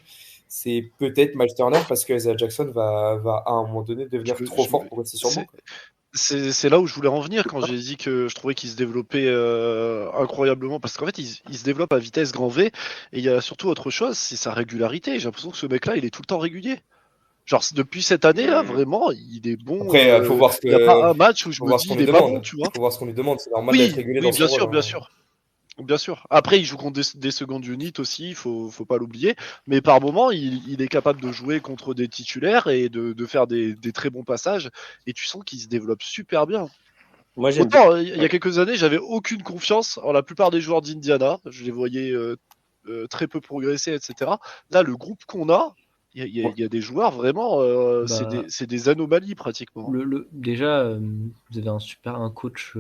c'est peut-être Miles Turner parce que Isaiah Jackson va à un moment donné devenir trop fort pour rester sur le banc. C'est là où je voulais en venir quand j'ai dit que je trouvais qu'il se développait incroyablement parce qu'en fait il se développe à vitesse grand V et il y a surtout autre chose, c'est sa régularité. J'ai l'impression que ce mec-là il est tout le temps régulier. Genre depuis cette année là vraiment il est bon. Après faut voir ce que. Il n'y a pas un match où je faut me voir ce dis qu'on il lui est pas demande. bon, tu vois. Faut voir ce qu'on lui demande, c'est normal Oui, d'être régulier dans bien son sûr, rôle, bien hein. sûr. Bien sûr. Après, il joue contre des secondes units aussi, faut pas l'oublier. Mais par moment, il est capable de jouer contre des titulaires et de faire des très bons passages. Et tu sens qu'il se développe super bien. moi j'aime bien. Autant, il y a quelques années, j'avais aucune confiance en la plupart des joueurs d'Indiana. Je les voyais très peu progresser, etc. Là, le groupe qu'on a, il y a des joueurs vraiment, c'est des anomalies pratiquement. Déjà, vous avez un coach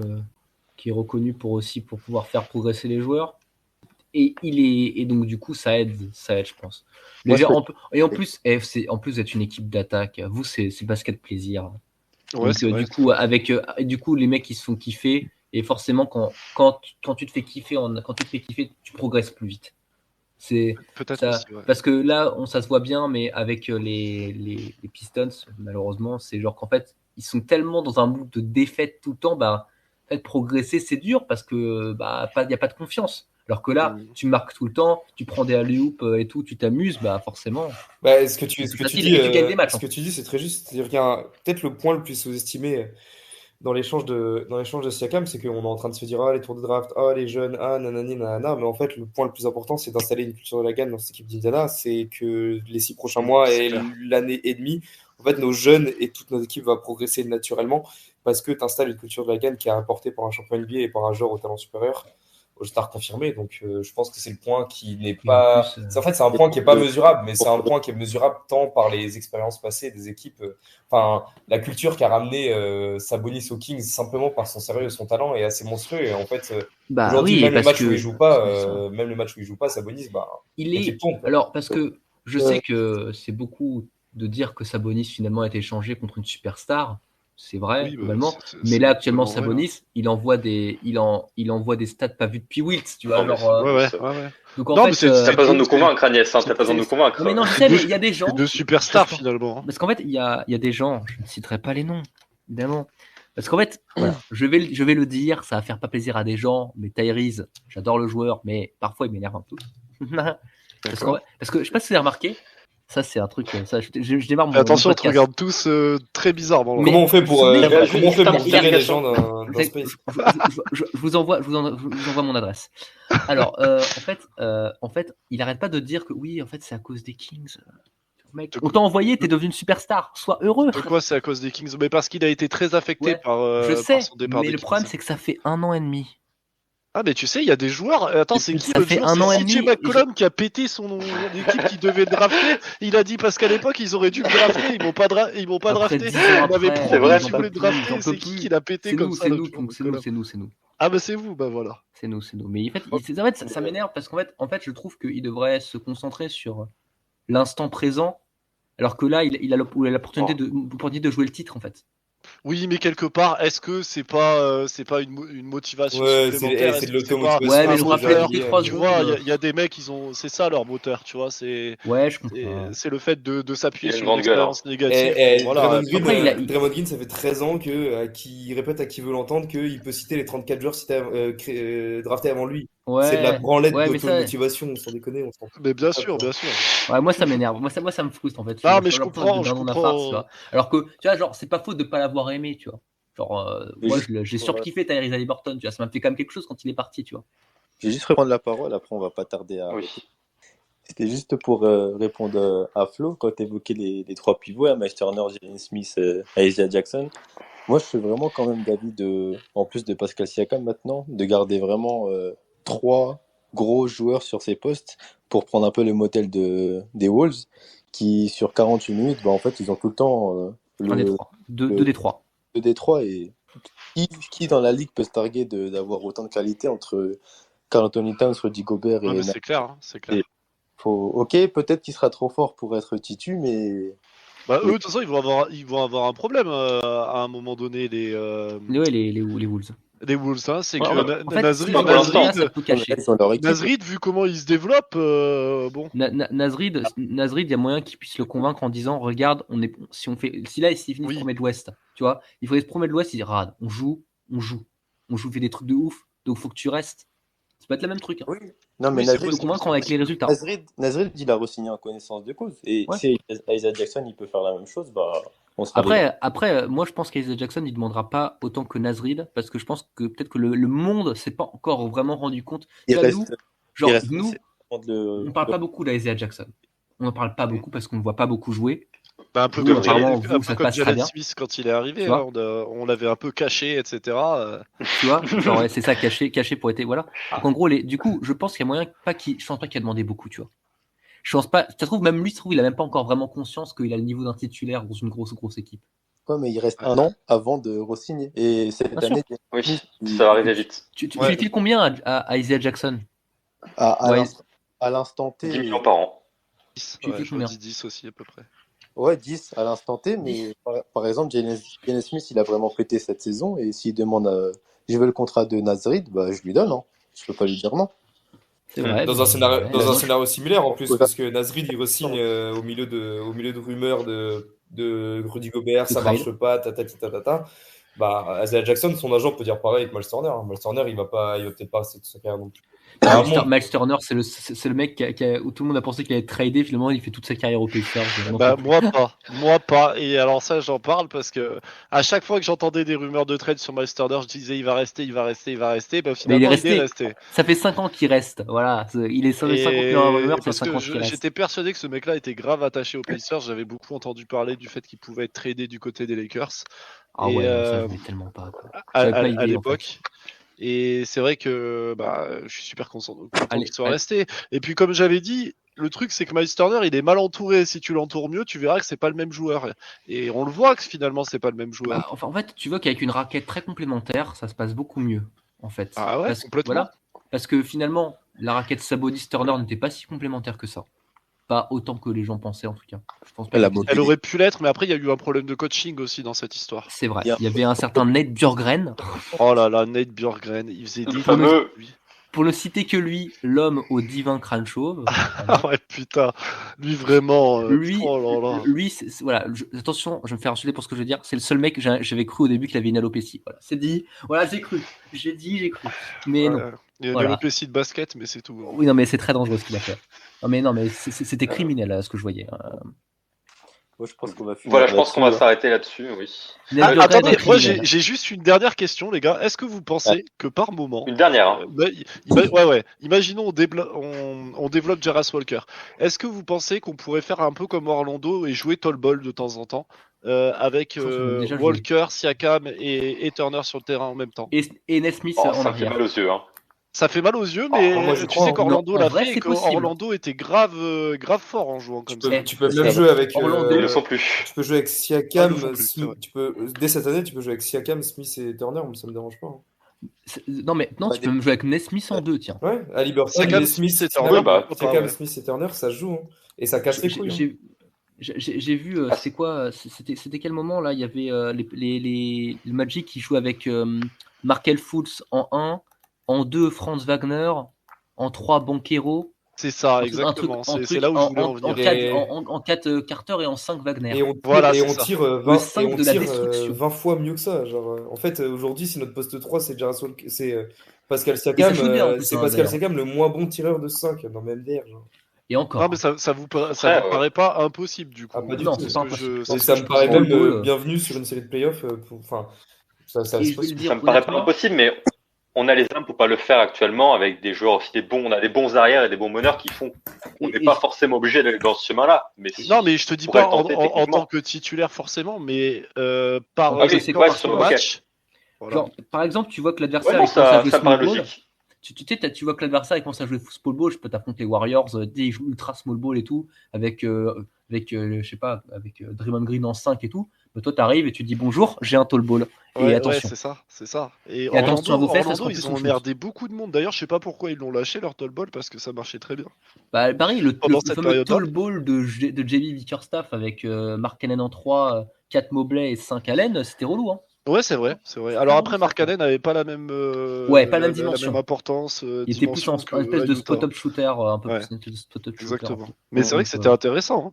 qui est reconnu pour pouvoir faire progresser les joueurs. et donc du coup ça aide, je pense. Moi, Et en plus, vous êtes une équipe d'attaque. Vous, c'est basket plaisir. Ouais, Donc c'est vrai. du coup, du coup, les mecs ils se font kiffer et forcément quand tu te fais kiffer, tu progresses plus vite. C'est Peut-être ça, aussi, ouais. parce que là, ça se voit bien, mais avec les Pistons, malheureusement, c'est genre qu'en fait, ils sont tellement dans un mood de défaite tout le temps, bah, en fait, progresser, c'est dur parce que bah, y a pas de confiance. Alors que là, tu marques tout le temps, tu prends des alley-oops et tout, tu t'amuses, bah forcément, Bah, ce que c'est tu facile dis, et tu gagnes des matchs. ce que tu dis, c'est très juste. C'est-à-dire qu'il y a peut-être le point le plus sous-estimé dans l'échange de Siakam, c'est qu'on est en train de se dire, ah, les tours de draft, ah, les jeunes, ah, nanani, nanana. Mais en fait, le point le plus important, c'est d'installer une culture de la gagne dans cette équipe d'Indiana. C'est que les 6 prochains mois C'est et clair. l'année et demie, en fait, nos jeunes et toute notre équipe va progresser naturellement parce que tu installes une culture de la gagne qui est apportée par un champion NBA et par un joueur au talent supérieur, au star confirmé. Donc, je pense que c'est le point qui n'est Et en pas. plus, En fait, c'est un point qui n'est pas mesurable, mais c'est un point qui est mesurable tant par les expériences passées des équipes. Enfin, la culture qu'a ramené Sabonis aux Kings simplement par son sérieux et son talent est assez monstrueux. Et en fait, bah aujourd'hui, oui, même le parce match où que il joue pas, c'est ça. même le match où il joue pas, Sabonis, bah, Il l'équipe est tombe, quoi. alors parce que je sais que c'est beaucoup de dire que Sabonis finalement a été échangé contre une superstar, c'est vrai Oui, bah, globalement. c'est Mais là actuellement globalement vrai, hein. Sabonis, il envoie des stats pas vues depuis Wilt, tu vois, Non, mais genre. Ouais. Donc en Non, mais fait, T'as pas besoin de nous c'est- convaincre, Agnès, hein, t'as pas besoin de nous convaincre. non mais non, je c'est sais, deux, mais il y a des c'est gens. deux superstars Parce qu'en- finalement, hein. Parce qu'en fait, il y a des gens, je ne citerai pas les noms, évidemment. Parce qu'en fait, voilà, je vais le dire, ça va faire pas plaisir à des gens, mais Tyrese, j'adore le joueur, mais parfois il m'énerve un peu. Parce que je sais pas si vous avez remarqué, ça c'est un truc, ça, je démarre Fais attention, on te podcast. regarde tous très bizarrement. Là. Mais Comment on fait vous pour, vous souvenez, comment on fait pour il virer arrive les à gens d'un je, space? je vous envoie mon adresse. Alors, en fait, il arrête pas de dire que oui, en fait, c'est à cause des Kings. Mec, De on t'a envoyé, t'es devenu une superstar, sois heureux. De quoi c'est à cause des Kings? Mais parce qu'il a été très affecté Ouais, je par sais, son départ mais des le Kings. problème c'est que ça fait 1 an et demi. Ah, mais tu sais, il y a des joueurs. Attends, c'est qui Ça l'autre fait joueur? 1 C'est an et CJ demi. McCollum qui a pété son équipe qui devait le drafter. Il a dit parce qu'à l'époque, ils auraient dû le drafter. Ils m'ont pas Après drafté. 10 ans On avait après, C'est vrai, promis j'en qu'ils peux voulaient le plus, drafter. j'en peux C'est qui plus. l'a pété C'est comme nous, ça, c'est l'autre nous, joueur, c'est nous, McCollum? c'est nous. Ah, bah c'est vous, bah voilà. C'est nous. Mais en fait, ça m'énerve parce qu'en fait, je trouve qu'il devrait se concentrer sur l'instant présent, alors que là, il a l'opportunité de jouer le titre en fait. Oui, mais quelque part, est-ce que c'est pas une motivation Ouais, supplémentaire? c'est Est-ce de que c'est pas l'automotivation. Ouais, mais un je c'est rappelais déjà toutes les lié, 3 Tu secondes. vois, il y a des mecs, c'est ça leur moteur, tu vois, Ouais, je comprends. c'est le fait de s'appuyer Il a une sur grande une gueule, hein. expérience négative. Et Voilà. Draymond Green, Après, Draymond Green, ça fait 13 ans qu'il répète à qui veut l'entendre qu'il peut citer les 34 joueurs draftés avant lui. C'est de la branlette Ouais, mais ça, d'automotivation, sans déconner. On s'en fout. Mais bien sûr, bien sûr. ouais, moi ça m'énerve. Moi ça me frustre en fait. Ah, Je mais suis je l'impression d'être comprends, d'un nom farce, tu vois. Alors que, tu vois, genre, c'est pas faute de pas l'avoir aimé, tu vois. Genre, moi j'ai surkiffé Tyrese Haliburton, tu vois. Ça m'a fait quand même quelque chose quand il est parti, tu vois. Je vais juste reprendre la parole, après on va pas tarder à... Oui. C'était juste pour répondre à Flo, quand tu évoquais les 3 pivots, Miles Turner, Jalen Smith, Isaiah Jackson. Moi, je suis vraiment quand même d'avis en plus de Pascal Siakam maintenant, de garder vraiment 3 gros joueurs sur ces postes pour prendre un peu le modèle des Wolves, qui sur 48 minutes, bah, en fait, ils ont tout le temps Un des trois. Deux des trois. le Détroit. Et qui dans la ligue peut se targuer d'avoir autant de qualité entre Karl Anthony Towns, Rudy Gobert Ah, et mais c'est clair, hein, c'est clair. Ok, peut-être qu'il sera trop fort pour être titu, mais Bah, eux, de toute façon, ils vont avoir un problème à un moment donné, les Les Wolves. Wolves. Hein, c'est Ouais, que en fait, Nasrid, pour l'instant, ça peut cacher. ils ont leur équipe. Nasrid, vu comment il se développe, bon. Nasrid, il y a moyen qu'il puisse le convaincre en disant regarde, s'il finit Oui. premier de l'Ouest, tu vois, il faudrait se premier de l'Ouest, il dit rad, on joue, fait des trucs de ouf, donc faut que tu restes. Ça peut être le même truc. Hein. Oui. Non, mais Oui, c'est Nasrid, Le convaincre avec les résultats. Nasrid, il a re-signé en connaissance de cause. Et Ouais. si Isaiah Jackson, il peut faire la même chose, bah, on sera Après, moi je pense qu'Isaiah Jackson il demandera pas autant que Nasrid parce que je pense que peut-être que le monde s'est pas encore vraiment rendu compte. Il Tu vois, reste- nous, on parle pas beaucoup d'Isaiah Jackson. On n'en parle pas beaucoup parce qu'on ne voit pas beaucoup jouer. Bah, un peu Nous, comme apparemment, Jalen, vous, ça passe très Jalen bien. Smith quand il est arrivé, Tu hein, vois on l'avait un peu caché, etc. Tu vois, genre, ouais, c'est ça, caché pour être. Voilà. Donc, en gros, du coup, je pense qu'il y a moyen je pense pas qu'il a demandé beaucoup, tu vois. Je pense pas. Ça se trouve, même lui, il a même pas encore vraiment conscience qu'il a le niveau d'un titulaire dans une grosse équipe. Ouais, mais il reste un an avant de re-signer. Et cette Bien année, Oui, ça va arriver vite. Tu files combien à Isaiah Jackson À Ouais, l'instant 10 T, millions par an. 10, Tu fais je me combien? dis 10 aussi à peu près. ouais, 10 à l'instant T, mais par exemple, Jalen Smith, il a vraiment pété cette saison, et s'il demande je veux le contrat de Nasrid, bah, je lui donne, hein. Je peux pas lui dire non. C'est vrai. Dans un scénario, ouais, dans un moi, je- scénario similaire en plus, Ouais. parce que Nasrid il re-signe au milieu de rumeurs de Rudy Gobert, De ça trade. marche pas, tatati tatata. Bah, Isaiah Jackson, son agent peut dire pareil avec Miles Turner. Miles Turner, il va peut-être pas rester toute sa carrière non plus. À un moment, Miles Turner, c'est le mec où tout le monde a pensé qu'il allait être tradé. Finalement, il fait toute sa carrière au Pacers. J'en Bah peux plus. moi pas. Et alors ça, j'en parle parce que à chaque fois que j'entendais des rumeurs de trade sur Miles Turner, je disais il va rester, il va rester, il va rester. Bah Mais il est finalement, il est resté. resté. Ça fait 5 ans qu'il reste. Voilà. Il est sur les 5 ans qu'il est en Et rumeur, c'est parce 5 que ans qu'il reste. j'étais persuadé que ce mec-là était grave attaché aux Pacers. J'avais beaucoup entendu parler du fait qu'il pouvait être tradé du côté des Lakers. Ah Et ouais, non, ça, je voulais tellement pas. Quoi. à, J'avais à- pas à idée, en fait. l'époque. Et c'est vrai que je suis super content Allez, qu'il soit allez. resté. Et puis comme j'avais dit, le truc c'est que Miles Turner il est mal entouré. Si tu l'entoures mieux, tu verras que c'est pas le même joueur. Et on le voit que finalement c'est pas le même joueur. Bah, enfin, en fait, tu vois qu'avec une raquette très complémentaire, ça se passe beaucoup mieux, en fait. Ah ouais, complètement. Voilà, parce que finalement, la raquette Sabonis-Turner n'était pas si complémentaire que ça. Pas autant que les gens pensaient, en tout cas. Je pense pas Elle a qu'ils- mobilisé. Elle aurait pu l'être, mais après il y a eu un problème de coaching aussi dans cette histoire. C'est vrai. Bien. Il y avait un certain Nate Bjorkgren. Oh là là, Nate Bjorkgren, il faisait Le des fameux. Pour ne citer que lui, l'homme au divin crâne chauve. Ah ouais, putain, lui vraiment. Lui, Oh là là. lui voilà, attention, je vais me faire insulter pour ce que je veux dire. C'est le seul mec que j'avais cru au début qu'il avait une alopécie. Voilà, c'est dit. Voilà, j'ai cru. J'ai cru. Mais non. Il y a Voilà. une alopécie de basket, mais c'est tout. Oui, non, mais c'est très dangereux ce qu'il a fait. Non, mais c'était criminel ce que je voyais. Moi, je pense qu'on va finir Voilà, je pense qu'on va là-dessus, hein. s'arrêter là-dessus, oui. Nate Bjorkgren Attendez, est moi criminel. j'ai juste une dernière question, les gars. Est-ce que vous pensez que par moment, Une dernière. Hein. ouais, imaginons on développe Jarras Walker. Est-ce que vous pensez qu'on pourrait faire un peu comme Orlando et jouer Tall Ball de temps en temps avec Ça, on a déjà joué. Walker, Siakam et Turner sur le terrain en même temps? Et Nesmith Oh, en ça me fait arrière. mal aux yeux. Hein. Ça fait mal aux yeux, mais moi, je tu crois, sais qu'Orlando non, en l'a vrai, fait et c'est possible. qu'Orlando était grave fort en jouant comme ça. Tu peux ça même va. jouer avec. Orlando, Ils ne le sont plus. Tu peux jouer avec Ah, Siakam, ils le font plus, c'est vrai. dès cette année, tu peux jouer avec Siakam, Smith et Turner, ça me dérange pas. Hein. Non, mais non, tu peux même jouer avec Nesmith en deux, tiens. Ouais, à Liberton, Siakam, les Smith Smith et Turner, Ouais, bah, pourquoi pas, Siakam, ouais. Smith et Turner, ça se joue. Hein. Et ça casse les couilles. Hein. J'ai vu, c'est quoi C'était quel moment là? Il y avait le Magic qui joue avec Markel Fultz en 1, en 2 Franz Wagner, en 3 Banchero, C'est ça, un exactement. truc C'est là où je voulais en venir. Et- en 4 Carter et en 5 Wagner. Et on tire, Voilà, et c'est on ça. tire, Le 20, 5 et on de la tire, destruction. 20 fois mieux que ça. Genre, en fait, aujourd'hui, si notre poste 3, c'est Jarras Walker, c'est Pascal Et ça Siakam, shoot bien, en plus, c'est hein, Pascal d'ailleurs. Siakam le moins bon tireur de 5 dans MDR. Genre. Et encore. Non, mais ça vous Après, paraît pas impossible du coup. Ah, pas du Non, tout. c'est C'est pas ce que impossible. c'est Et ce ça que me je paraît pense. même Ball, bienvenu sur une série de playoffs. Enfin, ça Et se je vais passe. le dire Ça me paraît pas honnêtement, impossible, mais on a les armes pour pas le faire actuellement avec des joueurs aussi on a des bons arrières et des bons meneurs qui font qu'on n'est Et- pas forcément obligé d'aller dans ce chemin-là. Mais si, Non, mais je te dis pourrait pas le tenter en techniquement. tant que titulaire forcément, mais par Ah oui, c'est séquence quoi, de ok. match. Voilà. genre, par exemple, tu vois que Ouais, l'adversaire non, il commence à ça jouer me paraît small ball. logique. Tu vois que l'adversaire il commence à jouer small ball, je peux t'affronter les Warriors, ils jouent ultra small ball et tout, avec je sais pas, avec Draymond Green en 5 et tout. Mais toi, t'arrives et tu dis bonjour, j'ai un tall ball. Et Ouais, attention. c'est ça, c'est ça. Et attention à vos fesses, parce Orlando, qu'en ils plus, ont on shoot. merdé beaucoup de monde. D'ailleurs, je sais pas pourquoi ils l'ont lâché leur tall ball parce que ça marchait très bien. Bah, pareil, le Pendant cette fameux période-là. tall ball de JB Bickerstaff avec Mark Cannon en 3, 4 Mobley et 5 Allen, c'était relou. Hein. Ouais, c'est vrai, c'est vrai. Alors après, Mark Allen n'avait pas la même, Ouais, pas la même dimension. la même importance, Il était plus dimension un espèce de Utah. spot-up shooter, un peu Ouais. plus une espèce de spot-up shooter. Exactement. Mais c'est vrai que Donc, c'était intéressant. Hein.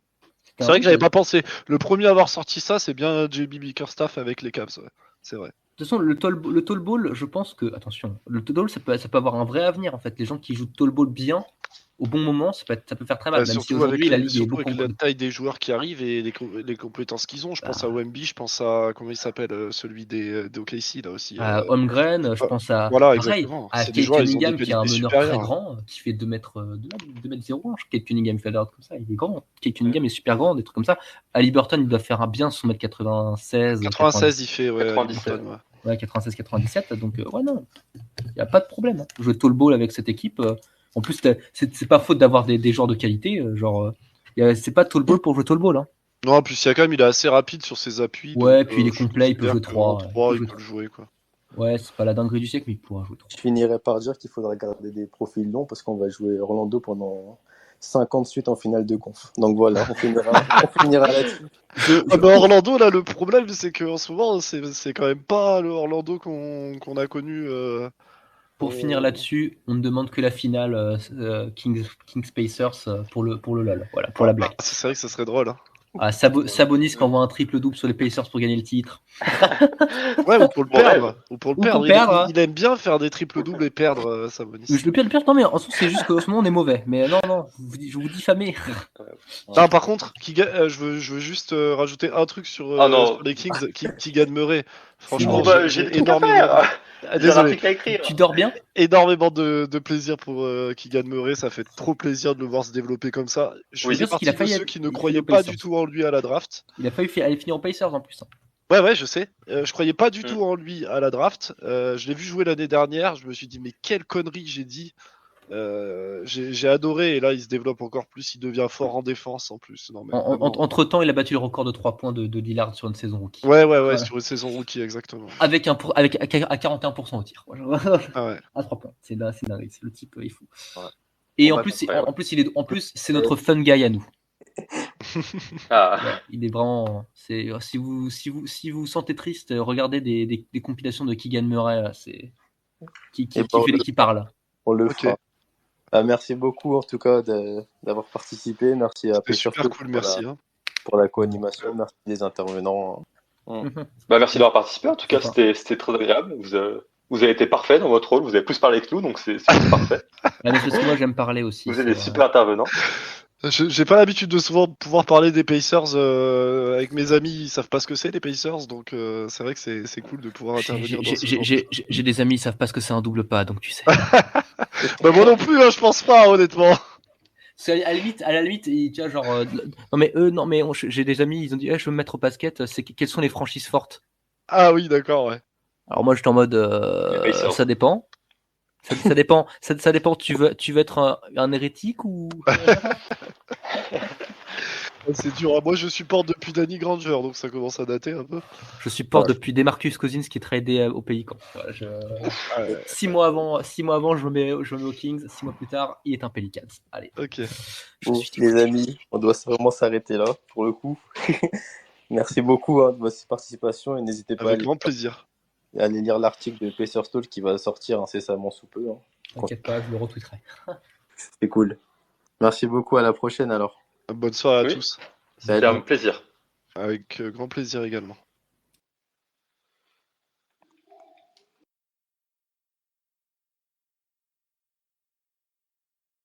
C'est vrai que j'avais pas pensé. Le premier à avoir sorti ça, c'est bien JB Bickerstaff avec les Cavs. Ouais. C'est vrai. De toute façon, le tall ball, je pense que, attention, le tall ball, ça peut avoir un vrai avenir en fait. Les gens qui jouent tall ball bien, au bon moment, ça peut faire très mal. Même si Surtout aujourd'hui, la ligue est surtout beaucoup. avec la taille des joueurs qui arrivent et les compétences qu'ils ont. Je pense à Wemby, je pense à, comment il s'appelle, celui des OKC là aussi. À Holmgren, je pense à. Voilà, pareil, exactement. à C'est des Kate joueurs, ils ont Cunningham des qui est un qualités meneur très supérieures. grand, qui fait 2 mètres 0. Kate Cunningham fait comme ça, il est grand. Kate Cunningham est super grand, des trucs comme ça. Ali Burton, il doit faire un bien son mètre 96. 96, il fait, ouais. 97. Burton, ouais. Ouais, 96-97, donc ouais, non, il n'y a pas de problème. Hein. Jouer tall ball avec cette équipe, en plus, c'est pas faute d'avoir des joueurs de qualité, c'est pas tall ball pour jouer tall ball. Hein. Non, en plus Siakam, il est assez rapide sur ses appuis. Ouais, donc, puis il est je complet, il peut considère jouer que 3. en 3, il peut le jouer, quoi. Ouais, c'est pas la dinguerie du siècle, mais il pourra jouer 3. Je finirai par dire qu'il faudra garder des profils longs parce qu'on va jouer Orlando pendant 5 ans de suite en finale de conf. Donc voilà, on finira là-dessus. Ah bah Orlando, là, le problème, c'est qu'en ce moment, c'est quand même pas le Orlando qu'on a connu. Pour finir là-dessus, on ne demande que la finale Kings Pacers pour le LOL. Voilà, pour la blague. C'est vrai que ça serait drôle. Hein. Ah, Sabonis qui envoie un triple-double sur les Pacers pour gagner le titre. Ouais, ou pour le Bon perdre. rêve. Ou pour le Ou pour perdre. perdre, hein. Il aime bien faire des triples-doubles et perdre, Sabonis. Je le pire, non, mais en sens, c'est juste qu'au moment, on est mauvais. Mais non, je vous diffamez. Non, par contre, je veux juste rajouter un truc sur non. les Kings qui gagnent Murray. Franchement, Oh, bah, j'ai des trucs à énormément. faire. J'ai un Désolé. article à écrire. Tu dors bien? Énormément de plaisir pour Keegan Murray, ça fait trop plaisir de le voir se développer comme ça. Je Oui, faisais parce qu'il a partie de failli ceux qui ne il croyaient finit au pas Pacers. du tout en lui à la draft. Il a failli aller finir en Pacers en plus. Hein. Ouais, je sais. Je croyais pas du tout en lui à la draft. Je l'ai vu jouer l'année dernière. Je me suis dit, mais quelle connerie j'ai dit. J'ai adoré et là il se développe encore plus. Il devient fort en défense en plus. Non, mais vraiment. Entre temps, il a battu le record de 3 points de Lillard sur une saison rookie. Ouais, sur une saison rookie, exactement. Avec à 41% au tir. Ah ouais. À 3 points. C'est dingue. Le type, il faut. Ouais. Et Bon, en bah, plus, après, ouais. en plus, c'est notre fun guy à nous. Ah. Ouais, il est vraiment. Si vous vous sentez triste, regardez des compilations de Keegan Murray. C'est qui parle. On le Ok. fera. Merci beaucoup en tout cas d'avoir participé. Merci à C'était Pêcheur super Talk cool, merci. Hein. pour la co-animation. Merci des intervenants. Bah, merci d'avoir participé. En tout cas, c'était très agréable. Vous avez été parfait dans votre rôle. Vous avez plus parlé que nous, donc c'est parfait. Ouais, mais parce que moi, j'aime parler aussi. Vous êtes des super intervenants. J'ai pas l'habitude de souvent pouvoir parler des Pacers avec mes amis, ils savent pas ce que c'est les Pacers, donc c'est vrai que c'est cool de pouvoir intervenir dans ce genre. J'ai des amis, ils savent pas ce que c'est un double pas, donc tu sais. Bah moi non plus, hein, je pense pas, honnêtement. C'est à la limite, tu vois, genre, non mais j'ai des amis, ils ont dit, je veux me mettre au basket. Quelles sont les franchises fortes? Ah oui, d'accord, ouais. Alors moi, j'étais en mode, ça dépend. Ça dépend. Ça dépend. Tu veux être un hérétique ou? C'est dur. Moi, je supporte depuis Danny Granger, donc ça commence à dater un peu. Je supporte depuis DeMarcus Cousins qui est tradé au pays quand. Voilà, 6 mois avant, je me mets aux Kings. 6 mois plus tard, il est un Pelicans. Allez. Ok. Bon, les amis, on doit vraiment s'arrêter là pour le coup. Merci beaucoup de votre participation et n'hésitez pas Avec grand plaisir. à aller lire l'article de Pacers Talk qui va sortir incessamment sous peu. T'inquiète pas, je le retweeterai. C'est cool. Merci beaucoup, à la prochaine alors. Bonne soirée à Oui. tous. C'était un plaisir. Avec grand plaisir également.